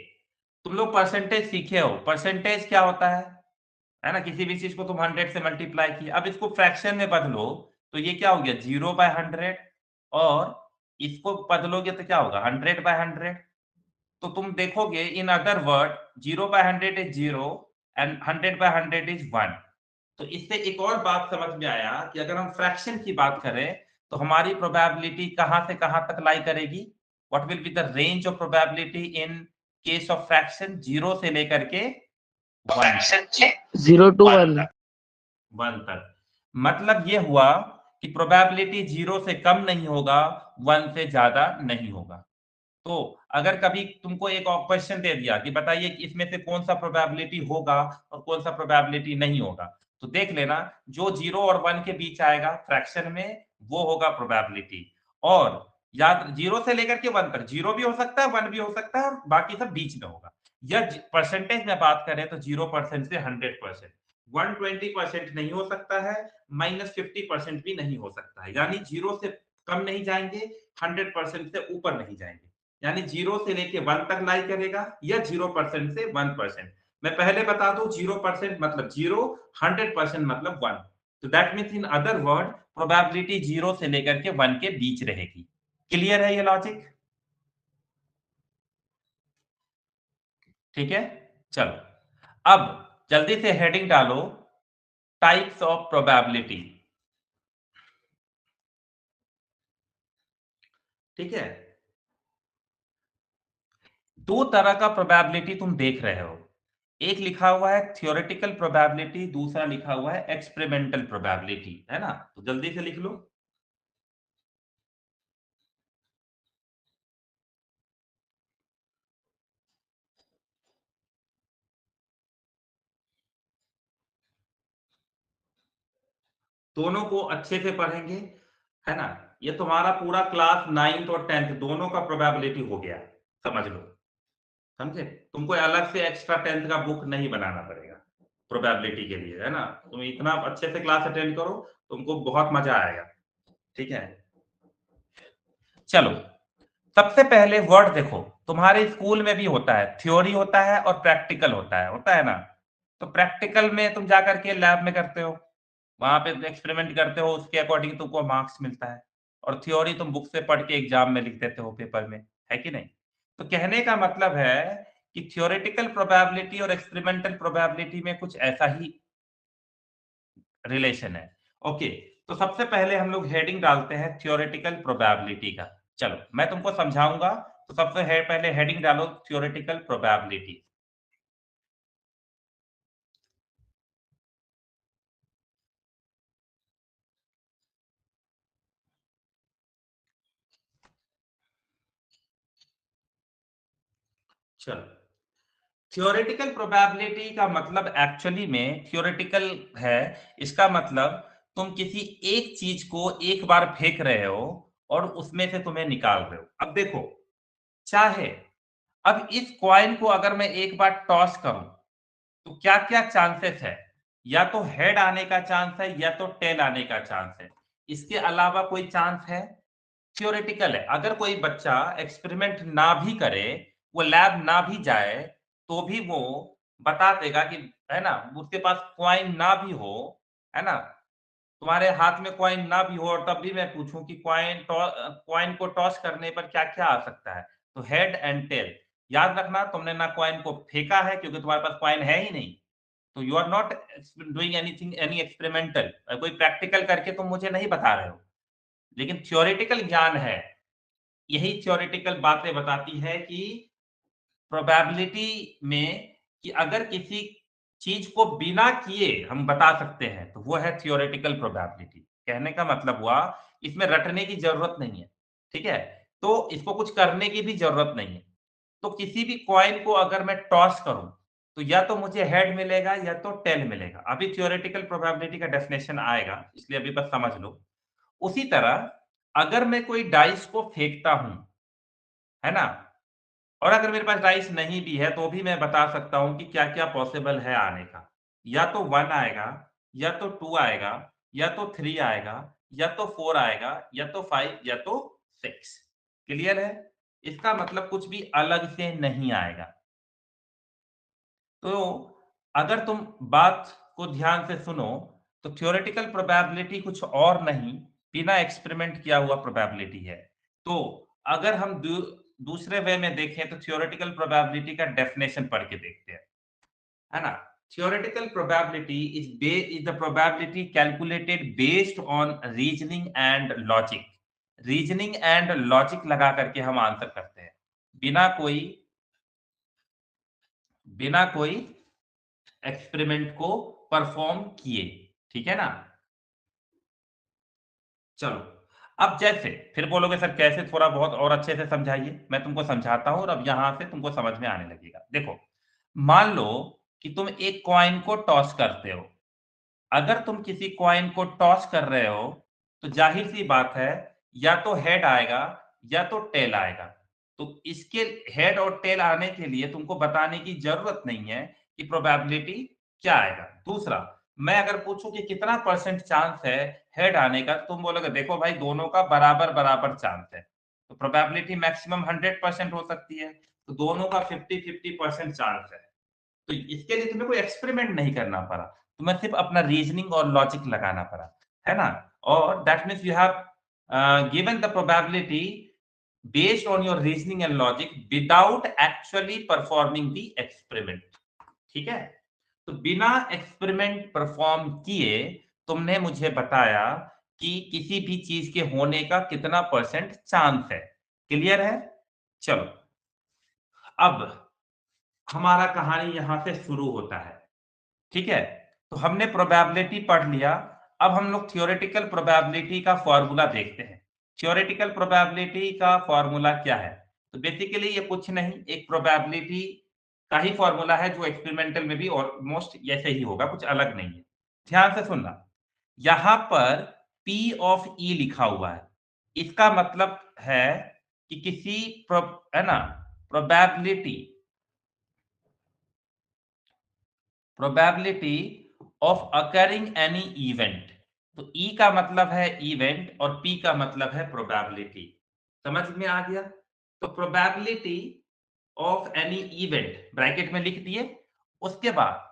तुम लोग परसेंटेज सीखे हो, परसेंटेज क्या होता है ना? किसी भी चीज को तुम 100 से मल्टीप्लाई किया, अब इसको फ्रैक्शन में बदलो तो ये क्या हो गया? 0/100। और इसको बदलोगे तो क्या होगा 100/100। तो तुम देखोगे इन other word 0/100 is 0 and 100/100 is 1। तो इससे एक और बात समझ में आया कि अगर हम फ्रैक्शन की बात करें तो हमारी प्रोबेबिलिटी कहां से कहां तक लाई करेगी। What will be the range of probability in case of fraction, 0 से लेकर के 1 0 to 1। 1 तक। मतलब ये हुआ कि प्रोबेबिलिटी 0 से कम नहीं होगा, 1 से ज्यादा नहीं होगा। तो अगर कभी तुमको एक और क्वेश्चन दे दिया कि बताइए कि इसमें से कौन सा प्रोबेबिलिटी होगा और कौन सा प्रोबेबिलिटी नहीं होगा, तो देख लेना जो 0 और 1 के बीच आएगा फ्रैक्शन में वो होगा प्रोबेबिलिटी। और याद 0 से लेकर के 1 तक 0 भी हो सकता है, 1 भी हो सकता है और बाकी सब बीच में होगा। या परसेंटेज में बात करें तो 0% से 100%, 120% नहीं हो सकता है, -50% भी नहीं हो सकता है। यानी 0 से कम नहीं जाएंगे, 100% से ऊपर नहीं जाएंगे। यानी 0 से लेके 1 तक लाई करेगा या 0% से 1%। मैं पहले बता दूं 0% मतलब 0, 100% मतलब 1। तो that means in other word probability 0 से लेकर के 1 के बीच रहेगी। क्लियर है ये लॉजिक? ठीक है, चलो अब जल्दी से हेडिंग डालो, टाइप्स ऑफ प्रोबेबिलिटी। ठीक है, दो तरह का प्रोबेबिलिटी तुम देख रहे हो। एक लिखा हुआ है थियोरेटिकल प्रोबेबिलिटी, दूसरा लिखा हुआ है एक्सपेरिमेंटल प्रोबेबिलिटी, है ना? तो जल्दी से लिख लो। दोनों को अच्छे से पढ़ेंगे, है ना? ये तुम्हारा पूरा क्लास 9th और 10th दोनों का प्रोबेबिलिटी हो गया, समझ लो। समझे? तुमको अलग से एक्स्ट्रा 10th का बुक नहीं बनाना पड़ेगा प्रोबेबिलिटी के लिए, है ना? तुम इतना अच्छे से क्लास अटेंड करो, तुमको बहुत मजा आएगा। ठीक है, चलो सबसे पहले वर्ड देखो, तुम्हारे स्कूल में भी होता है, थ्योरी होता है और प्रैक्टिकल होता है ना? तो प्रैक्टिकल में तुम जाकर के लैब में करते हो, वहां पे एक्सपेरिमेंट करते हो, उसके अकॉर्डिंग तुमको मार्क्स मिलता है। और थ्योरी तुम बुक से पढ़ के एग्जाम में लिख देते हो पेपर में, है कि नहीं? तो कहने का मतलब है कि थ्योरेटिकल प्रोबेबिलिटी और एक्सपेरिमेंटल प्रोबेबिलिटी में कुछ ऐसा ही रिलेशन है। ओके, तो सबसे पहले हम लोग हेडिंग डालते हैं थ्योरेटिकल प्रोबेबिलिटी का। चलो मैं तुमको समझाऊंगा, तो सबसे पहले हेडिंग डालो थ्योरेटिकल प्रोबेबिलिटी। चलो, थ्योरेटिकल प्रोबेबिलिटी का मतलब एक्चुअली में थ्योरेटिकल है। इसका मतलब तुम किसी एक चीज को एक बार फेंक रहे हो और उसमें से तुम्हें निकाल रहे हो। अब देखो, चाहे अब इस कॉइन को अगर मैं एक बार टॉस करूं तो क्या क्या चांसेस है? या तो हेड आने का चांस है या तो टेल आने का चांस है। इसके अलावा कोई चांस है? थ्योरेटिकल है। अगर कोई बच्चा एक्सपेरिमेंट ना भी करे, वो लैब ना भी जाए, तो भी वो बता देगा कि, है ना, उसके पास कॉइन ना भी हो, है ना, तुम्हारे हाथ में कॉइन ना भी हो और तब भी मैं पूछूं कि कॉइन को टॉस करने पर क्या क्या आ सकता है, तो हेड एंड टेल। याद रखना तुमने ना कॉइन को फेंका है क्योंकि तुम्हारे पास कॉइन है ही नहीं, तो you are not doing anything any experimental, कोई प्रैक्टिकल करके तुम मुझे नहीं बता रहे हो। लेकिन थ्योरेटिकल ज्ञान है, यही थ्योरेटिकल बातें बताती है कि प्रोबेबिलिटी में कि अगर किसी चीज को बिना किए हम बता सकते हैं तो वो है थ्योरेटिकल प्रोबेबिलिटी। कहने का मतलब हुआ इसमें रटने की जरूरत नहीं है। ठीक है, तो इसको कुछ करने की भी जरूरत नहीं है। तो किसी भी कॉइन को अगर मैं टॉस करूं तो या तो मुझे हेड मिलेगा या तो टेल मिलेगा। अभी थ्योरेटिकल प्रोबेबिलिटी का डेफिनेशन आएगा, इसलिए अभी बस समझ लो। उसी तरह अगर मैं कोई डाइस को फेंकता हूं, है ना, और अगर मेरे पास डाइस नहीं भी है तो भी मैं बता सकता हूं कि क्या-क्या पॉसिबल है आने का। या तो 1 आएगा, या तो 2 आएगा, या तो 3 आएगा, या तो 4 आएगा, या तो 5 या तो 6। क्लियर है? इसका मतलब कुछ भी अलग से नहीं आएगा। तो अगर तुम बात को ध्यान से सुनो तो थ्योरेटिकल प्रोबेबिलिटी कुछ और नहीं, बिना एक्सपेरिमेंट किया हुआ प्रोबेबिलिटी है। तो अगर हम दूसरे वे में देखें तो थियोरेटिकल प्रोबेबिलिटी का डेफिनेशन पढ़ के देखते हैं, है ना? Theoretical probability is the probability calculated based on reasoning and logic. Reasoning and logic लगा करके हम आंसर करते हैं, बिना कोई बिना कोई एक्सपेरिमेंट को परफॉर्म किए, ठीक है ना? चलो, अब जैसे फिर बोलोगे सर कैसे, थोड़ा बहुत और अच्छे से समझाइए। मैं तुमको समझाता हूँ और अब यहां से तुमको समझ में आने लगेगा। देखो, मान लो कि तुम एक कॉइन को टॉस करते हो। अगर तुम किसी कॉइन को टॉस कर रहे हो तो जाहिर सी बात है, या तो हेड आएगा या तो टेल आएगा। तो इसके हेड और टेल आने के लिए तुमको बताने की जरूरत नहीं है कि प्रोबेबिलिटी क्या आएगा। दूसरा, मैं अगर पूछूं कि कितना परसेंट चांस है हेड आने का, तो तुम बोलोगे देखो भाई दोनों का बराबर बराबर चांस है, तो प्रोबेबिलिटी मैक्सिमम 100% हो सकती है, तो दोनों का 50-50% चांस है। तो इसके लिए तुम्हें कोई एक्सपेरिमेंट नहीं करना पड़ा, तुम्हें सिर्फ अपना रीजनिंग और लॉजिक लगाना पड़ा, है ना? और that means you have given the probability based on your reasoning and logic without actually performing the experiment, ठीक है? तो बिना एक्सपेरिमेंट परफॉर्म किए तुमने मुझे बताया कि किसी भी चीज के होने का कितना परसेंट चांस है। क्लियर है? चलो, अब हमारा कहानी यहां से शुरू होता है, ठीक है? तो हमने प्रोबेबिलिटी पढ़ लिया। अब हम लोग थियोरेटिकल प्रोबेबिलिटी का फॉर्मूला देखते हैं। थियोरेटिकल प्रोबेबिलिटी का फॉर्मूला क्या है? तो बेसिकली ये कुछ नहीं, एक प्रोबेबिलिटी का ही फॉर्मूला है जो एक्सपेरिमेंटल में भी ऑलमोस्ट ऐसे ही होगा, कुछ अलग नहीं है। ध्यान से सुनना, यहां पर P ऑफ E लिखा हुआ है। इसका मतलब है कि किसी है ना, probability probability of occurring any event. तो ई का मतलब है इवेंट और पी का मतलब है प्रोबेबिलिटी। समझ में आ गया? तो probability of any event bracket में लिख दिए। उसके बाद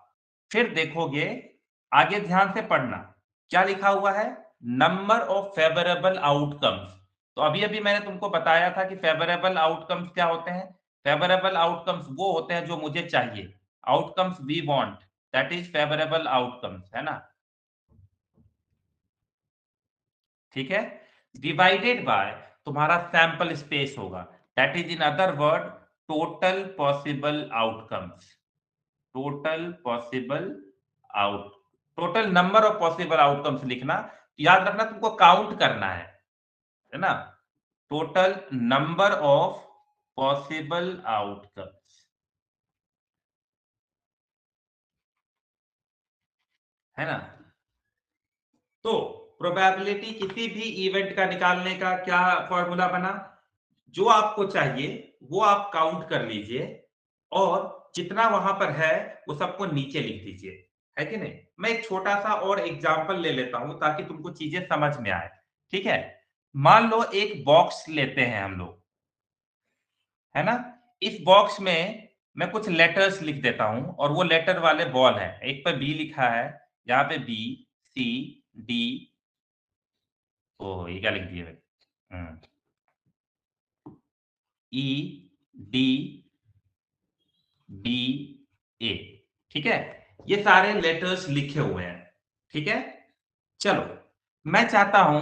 फिर देखोगे, आगे ध्यान से पढ़ना, क्या लिखा हुआ है? Number of favourable outcomes. तो अभी अभी मैंने तुमको बताया था कि फेवरेबल आउटकम्स क्या होते हैं। फेवरेबल आउटकम्स वो होते हैं जो मुझे चाहिए, outcomes we want, that is favourable outcomes, है ना? ठीक है? डिवाइडेड बाय तुम्हारा सैंपल स्पेस होगा, that is in other word total possible outcomes. Total possible out total number of possible outcomes लिखना। याद रखना तुमको काउंट करना है ना? Total number of possible outcomes, है ना? तो प्रोबेबिलिटी किसी भी इवेंट का निकालने का क्या फॉर्मूला बना? जो आपको चाहिए वो आप काउंट कर लीजिए और जितना वहां पर है वो सबको नीचे लिख दीजिए, है कि नहीं? मैं एक छोटा सा और एग्जांपल ले लेता हूं ताकि तुमको चीजें समझ में आए, ठीक है? मान लो एक बॉक्स लेते हैं हम लोग, है ना? इस बॉक्स में मैं कुछ लेटर्स लिख देता हूं और वो लेटर वाले बॉल है, एक पे बी लिखा है, यहाँ पे बी, सी, डी। ओ ये क्या लिख दिया? ई, डी, बी, ए, ठीक है? ये सारे लेटर्स लिखे हुए हैं, ठीक है? चलो, मैं चाहता हूं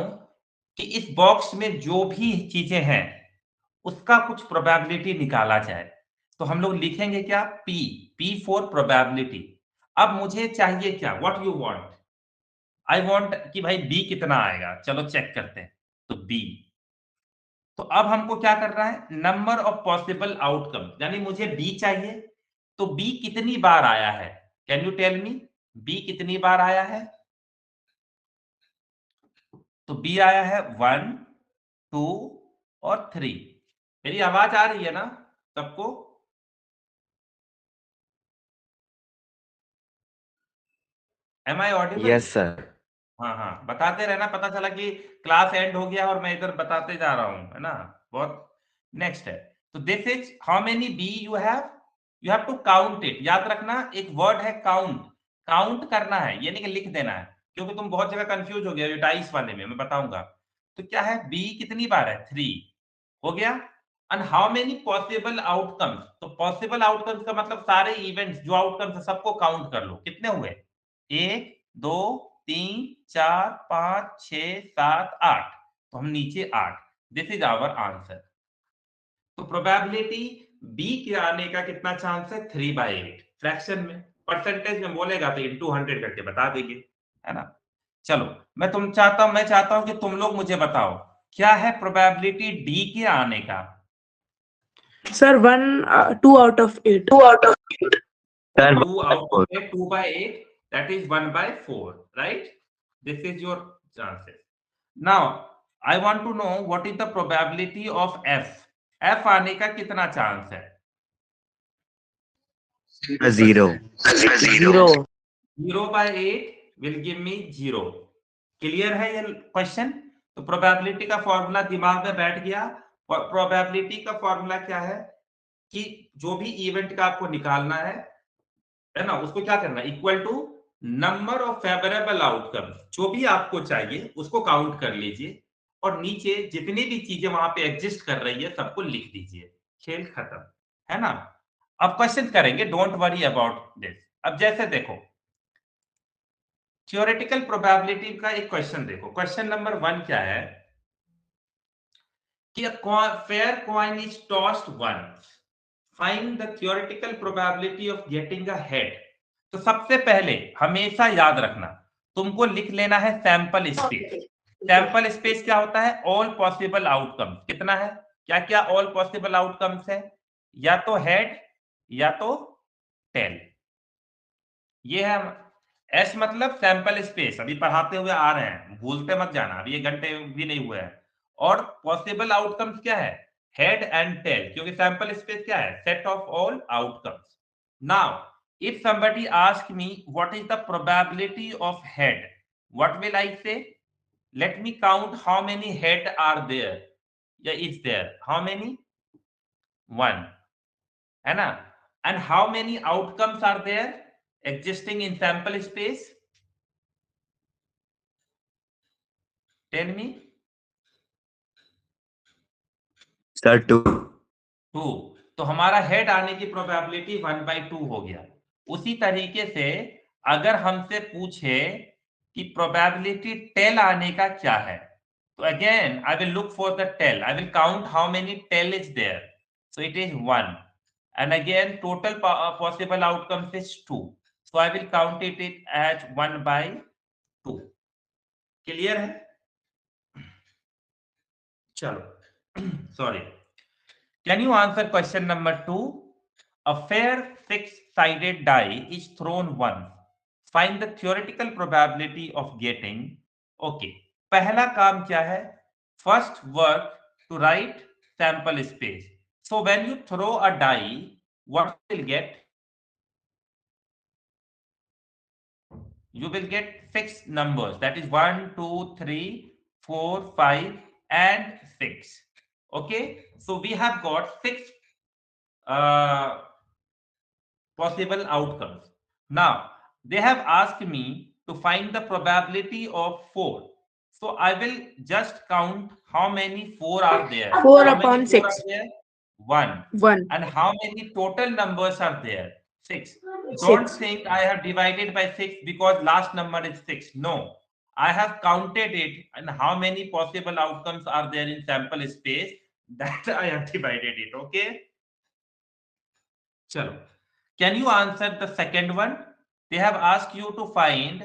कि इस बॉक्स में जो भी चीजें हैं उसका कुछ प्रोबेबिलिटी निकाला जाए। तो हम लोग लिखेंगे क्या? P, P for probability. अब मुझे चाहिए क्या? What you want? I want कि भाई बी कितना आएगा, चलो चेक करते हैं। तो बी, तो अब हमको क्या करना है? नंबर ऑफ पॉसिबल आउटकम, यानी मुझे बी चाहिए। तो बी कितनी बार आया है? Can you tell me, B कितनी बार आया है? तो बी आया है 1, 2 और 3। मेरी आवाज आ रही है ना सबको? Am I audible? Yes, sir. हाँ हाँ, बताते रहना, पता चला कि क्लास एंड हो गया और मैं इधर बताते जा रहा हूँ, है ना? बहुत। नेक्स्ट है, तो this is how many B you have to count it. याद रखना, एक वर्ड है काउंट, काउंट करना है, ये नहीं कि लिख देना है, क्योंकि तुम बहुत जगह कंफ्यूज हो गए डाइस वाले में, मैं बताऊंगा। तो क्या है, बी कितनी बार है, 3 हो गया। And how many possible outcomes, तो पॉसिबल आउटकम्स का मतलब सारे इवेंट्स जो आउटकम्स है सबको काउंट कर लो, कितने हुए, 1 2 3 4 5 6 7 8, तो हम नीचे 8, दिस इज आवर आंसर। तो प्रोबेबिलिटी बी के आने का कितना चांस है, 3/8, फ्रैक्शन में, परसेंटेज में बोलेगा तो इनटू 100 करके बता देंगे, है ना। चलो, मैं चाहता हूं कि तुम लोग मुझे बताओ क्या है प्रोबेबिलिटी डी के आने का। Sir, 2 out of 8. Sir, 2 out of 4. 8, 2/8, that is 1/4, right? This is your chances. Now, I want to know what is the probability of F. F आने का कितना चांस है? 0. 0. 0/8 will give me 0. क्लियर है ये question? तो probability का formula दिमाग में बैठ गया। प्रोबेबिलिटी का फॉर्मूला क्या है कि जो भी इवेंट का आपको निकालना है ना, उसको क्या करना है, equal to number of favourable outcome, जो भी आपको चाहिए उसको काउंट कर लीजिए और नीचे जितनी भी चीजें वहां पे एग्जिस्ट कर रही है सबको लिख दीजिए, खेल खत्म, है ना। अब क्वेश्चन करेंगे, डोंट वरी अबाउट दिस। अब जैसे देखो, थ्योरेटिकल प्रोबेबिलिटी का एक क्वेश्चन देखो, क्वेश्चन नंबर 1 क्या है कि a fair coin is tossed once, find the theoretical probability of getting a head। तो सबसे पहले हमेशा याद रखना, तुमको लिख लेना है सैंपल स्पेस। सैंपल स्पेस क्या होता है, ऑल पॉसिबल आउटकम, कितना है, क्या क्या ऑल पॉसिबल आउटकम्स है, या तो हेड या तो टेल, ये है। एस मतलब सैंपल स्पेस, अभी पढ़ाते हुए आ रहे हैं, भूलते मत जाना, अभी 1 घंटे भी नहीं हुए हैं। और पॉसिबल आउटकम्स क्या है, हेड एंड टेल, क्योंकि सैंपल स्पेस क्या है, set of all outcomes. Now if somebody ask me what is the probability of head, what will I say, let me count how many head are there, या is there, how many, 1, है ना। and how many outcomes are there existing in sample space, tell me। Sir, 2. 2, तो हमारा head आने की probability 1/2 हो गया। उसी तरीके से अगर हमसे पूछे कि प्रोबेबिलिटी टेल आने का क्या है, तो again I will look for the tail, I will count how many tail is there, so it is 1, and again total possible outcomes is 2, so I will count it as 1/2। Clear है? चलो sorry, can you answer question number 2? A fair six-sided die is thrown once. Find the theoretical probability of getting. Okay. पहला काम क्या है? First work to write sample space. So when you throw a die, what will get? You will get 6 numbers. That is 1, 2, 3, 4, 5, and 6. Okay. So we have got 6 uh, possible outcomes. Now, they have asked me to find the probability of 4. So I will just count how many 4 are there. 4 How upon many 4 6. are there? 1. 1. And how many total numbers are there? 6. Don't 6. think I have divided by 6 because last number is 6. No. I have counted it and how many possible outcomes are there in sample space, that I have divided it. Okay. Chalo. Can you answer the second one? They have asked you to find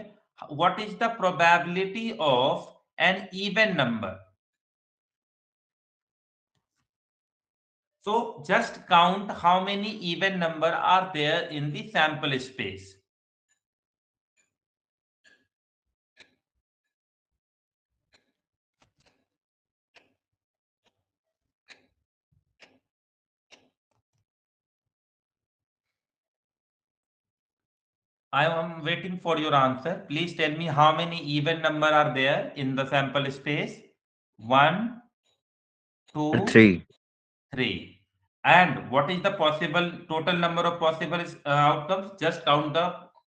what is the probability of an even number. So just count how many even number are there in the sample space. I am waiting for your answer. Please tell me how many even number are there in the sample space. 1, 2, 3. 3. And what is the possible total number of possible outcomes? Just count the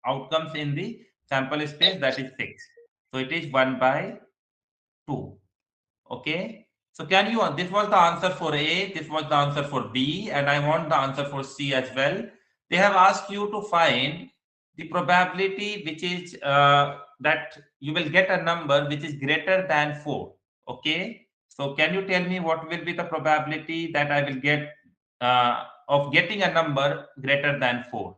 outcomes in the sample space, that is 6. So it is 1/2. Okay, so can you, this was the answer for A, this was the answer for B, and I want the answer for C as well. They have asked you to find the probability which is that you will get a number which is greater than 4. Okay, so can you tell me what will be the probability that I will get of getting a number greater than 4?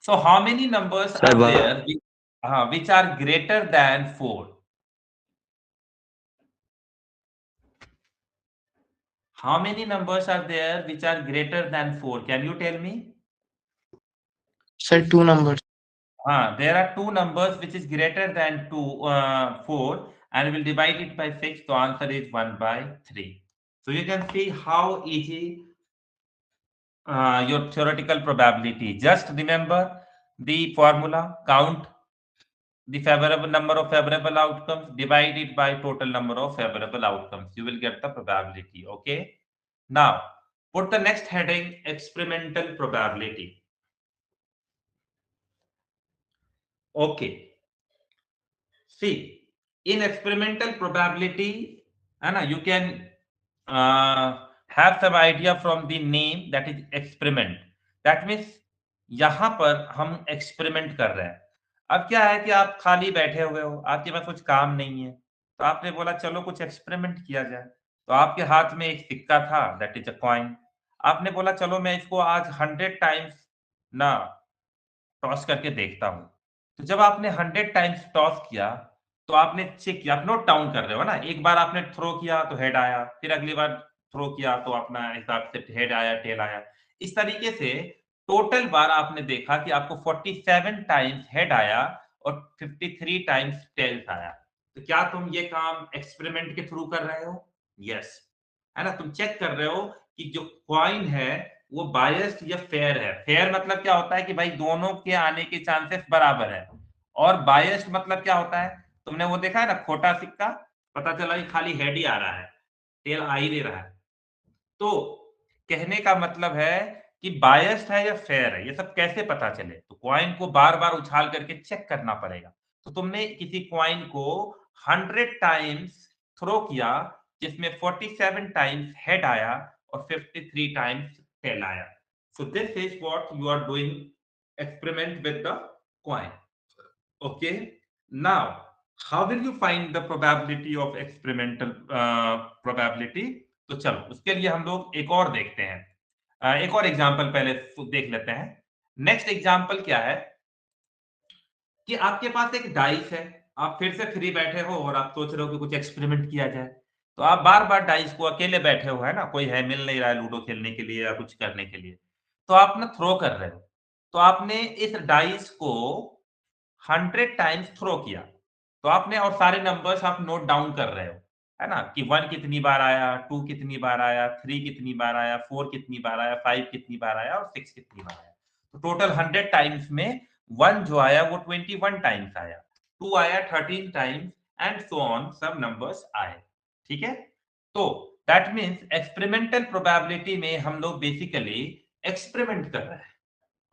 So how many numbers Sir, are one. there which are greater than 4? How many numbers are there which are greater than 4? Can you tell me? Sir, 2 numbers. There are two numbers which is greater than 4, and we'll divide it by 6. So answer is 1 by 3. So you can see how easy your theoretical probability. Just remember the formula, count the favorable number of favorable outcomes, divide it by total number of favorable outcomes. You will get the probability. Okay. Now, put the next heading, experimental probability. Okay. See, in experimental probability, Anna, you can have some idea from the name, that is experiment. That means यहाँ पर हम experiment कर रहे हैं. अब क्या है कि आप खाली बैठे हुए हो, आपके पास कुछ काम नहीं है, तो आपने बोला चलो कुछ एक्सपेरिमेंट किया जाए. तो आपके हाथ में एक सिक्का था, दैट इज अ कॉइन. आपने बोला चलो मैं इसको आज 100 टाइम्स ना टॉस करके देखता हूँ. तो जब आपने 100 टाइम्स टॉस किया, तो आपने चेक किया, आप नोट डाउन कर रहे हो ना, एक बार आपने थ्रो किया तो हेड आया, फिर अगली बार थ्रो किया तो अपना हिसाब से हेड आया, टेल आया. इस तरीके से टोटल बार आपने देखा कि आपको 47 टाइम्स हेड आया और 53 टाइम्स टेल्स आया. तो क्या तुम ये काम एक्सपेरिमेंट के थ्रू कर रहे हो? यस, है ना. तुम चेक कर रहे हो कि जो कॉइन है वो बायस्ड या फेयर है. फेयर मतलब क्या होता है कि भाई दोनों के आने के चांसेस बराबर है, और बायस्ड मतलब क्या होता है, तुमने वो देखा है ना, खोटा सिक्का, पता चला कि खाली हेड ही आ रहा है, टेल आ ही नहीं रहा है. तो कहने का मतलब है कि बायस्ड है या फेयर है, ये सब कैसे पता चले? तो कॉइन को बार बार उछाल करके चेक करना पड़ेगा. तो तुमने किसी कॉइन को 100 टाइम्स थ्रो किया, जिसमें 47 टाइम्स हेड आया और 53 टाइम्स टेल आया. So this is what you are doing experiment with the coin. Okay, now how will you find the probability of experimental probability? तो चलो उसके लिए हम लोग एक और देखते हैं. एक और एग्जांपल पहले देख लेते हैं. नेक्स्ट एग्जांपल क्या है कि आपके पास एक डाइस है, आप फिर से फ्री बैठे हो और आप सोच रहे हो कि कुछ एक्सपेरिमेंट किया जाए. तो आप बार बार डाइस को, अकेले बैठे हो, है ना, कोई है मिल नहीं रहा है लूडो खेलने के लिए या कुछ करने के लिए, तो आप ना थ्रो कर रहे हो. तो आपने इस डाइस को 100 टाइम्स थ्रो किया, तो आपने, और सारे नंबर्स आप नोट डाउन कर रहे हो, है ना, कि 1 कितनी बार आया, 2 कितनी बार आया, 3 कितनी बार आया, 4 कितनी बार आया, 5 कितनी बार आया और 6 कितनी बार आया. तो टोटल 100 टाइम्स में 1 जो आया वो 21 टाइम्स आया, 2 आया 13 टाइम्स, एंड सो ऑन, सब नंबर्स आए. ठीक है. तो दैट मीन्स एक्सपेरिमेंटल प्रोबेबिलिटी में हम लोग बेसिकली एक्सपेरिमेंट कर रहे हैं.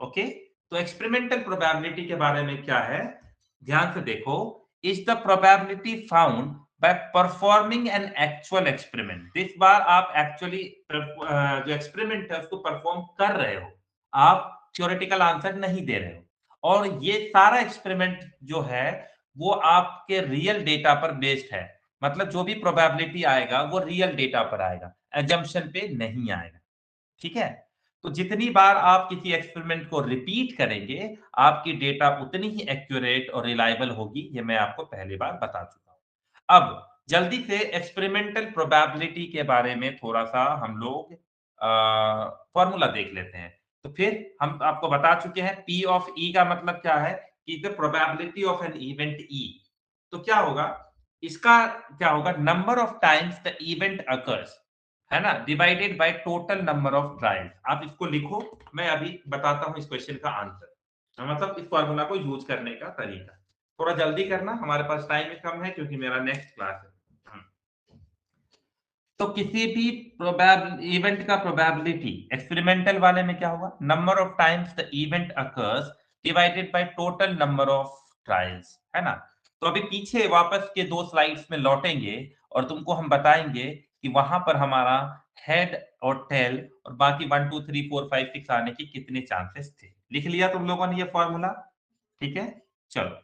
ओके, तो एक्सपेरिमेंटल प्रोबेबिलिटी के बारे में क्या है, ध्यान से देखो. Is the probability found by performing an actual experiment. इस बार आप एक्चुअली जो एक्सपेरिमेंट है उसको परफॉर्म कर रहे हो, आप थ्योरेटिकल आंसर नहीं दे रहे हो. और ये सारा एक्सपेरिमेंट जो है वो आपके रियल डेटा पर बेस्ड है. मतलब जो भी प्रोबेबिलिटी आएगा वो रियल डेटा पर आएगा, एजम्पशन पे नहीं आएगा. ठीक है. तो जितनी बार आप किसी एक्सपेरिमेंट को रिपीट करेंगे, आपकी डेटा उतनी ही एक्यूरेट और रिलायबल होगी. ये मैं आपको पहली बार बता चुका हूं. अब जल्दी से एक्सपेरिमेंटल प्रोबेबिलिटी के बारे में थोड़ा सा हम लोग फॉर्मूला देख लेते हैं. तो फिर हम आपको बता चुके हैं P ऑफ E का मतलब क्या है, कि the probability of an event E. तो क्या होगा, इसका क्या होगा, number of times the event occurs, है ना, divided by total number of trials. आप इसको लिखो, मैं अभी बताता हूं इस क्वेश्चन का आंसर, मतलब इस फॉर्मूला को यूज करने का तरीका. थोड़ा जल्दी करना, हमारे पास टाइम कम है क्योंकि मेरा नेक्स्ट क्लास है. तो किसी भी इवेंट का प्रोबेबिलिटी एक्सपेरिमेंटल वाले में क्या होगा, number of times the event occurs divided by total number of trials, है ना. तो अभी पीछे वापस के 2 स्लाइड्स में लौटेंगे और तुमको हम बताएंगे कि वहां पर हमारा हेड और टेल और बाकी 1 2 3 4 5 6 आने की कितने चांसेस थे। लिख लिया तुम लोगों ने ये फॉर्मूला? ठीक है, चलो,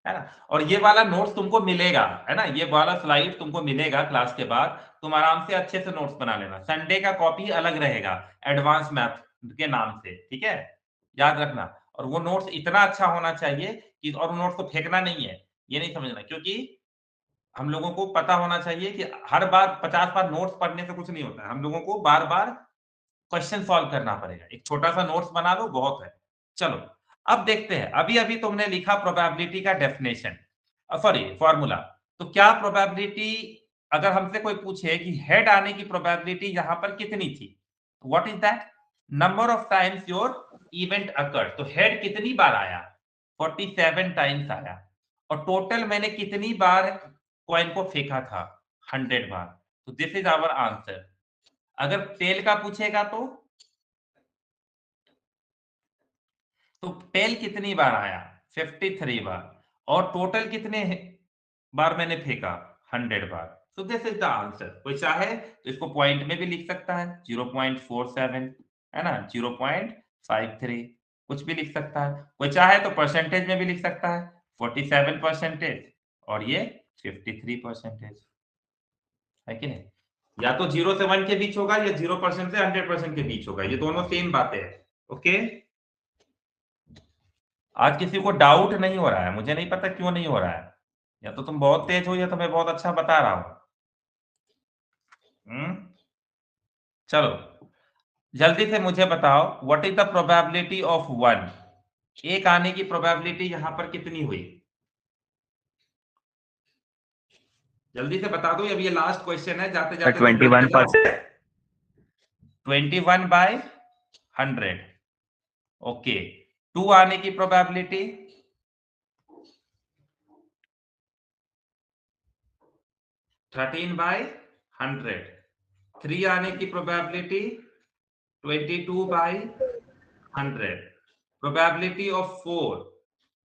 है ना। और ये वाला नोट्स तुमको मिलेगा, है ना, ये वाला स्लाइड तुमको मिलेगा क्लास के बाद। तुम आराम से अच्छे से नोट्स बना लेना। संडे का कॉपी अलग रहेगा एडवांस मैथ के नाम से, ठीक है, याद रखना। और वो नोट्स इतना अच्छा होना चाहिए कि, और नोट्स को फेंकना नहीं है, ये नहीं समझना, क्योंकि हम लोगों को पता होना चाहिए कि हर बार 50 बार नोट्स पढ़ने से कुछ नहीं होता है। हम लोगों को बार बार क्वेश्चन सॉल्व करना पड़ेगा। एक छोटा सा नोट्स बना लो, बहुत है। चलो, अब देखते हैं। अभी अभी तुमने लिखा प्रोबेबिलिटी का डेफिनेशन, सॉरी फॉर्मूला। तो क्या प्रोबेबिलिटी, अगर हमसे कोई पूछे कि हेड आने की प्रोबेबिलिटी यहां पर कितनी थी, what is that? Number of times your event occurred. तो हेड कितनी बार आया? 47 टाइम्स आया। और टोटल मैंने कितनी बार कॉइन को फेंका था? 100 बार। तो दिस इज आवर आंसर। अगर टेल का पूछेगा तो टेल कितनी बार आया? 53 बार। और टोटल कितने बार मैंने फेंका? 100 बार। तो दिस इज द आंसर। कोई चाहे तो इसको पॉइंट में भी लिख सकता है, 0.47, है ना, 0.53, कुछ भी लिख सकता है। कोई चाहे तो परसेंटेज में भी लिख सकता है, 47% और ये 53%, है कि नहीं? या तो 0 से 1 के बीच होगा, या 0% से 100% के बीच होगा। ये दोनों सेम बातें हैं। ओके, आज किसी को डाउट नहीं हो रहा है, मुझे नहीं पता क्यों नहीं हो रहा है। या तो तुम बहुत तेज हो, या तो मैं बहुत अच्छा बता रहा हूं। चलो, जल्दी से मुझे बताओ, what is the probability of 1? एक आने की प्रोबेबिलिटी यहां पर कितनी हुई? जल्दी से बता दो। अब ये लास्ट क्वेश्चन है, जाते जाते तुम लिख के जाओ। 21%. 21/100। ओके, 2 आने की प्रोबेबिलिटी? 13/100। 3 आने की प्रोबेबिलिटी? 22/100। प्रोबेबिलिटी ऑफ 4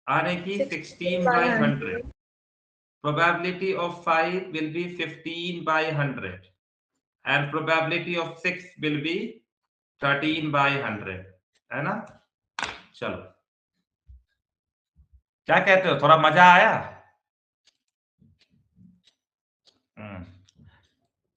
आने की? 16/100। Probability of 5 will be 15/100 and probability of 6 will be 13/100, है ना। चलो, क्या कहते हो, थोड़ा मजा आया?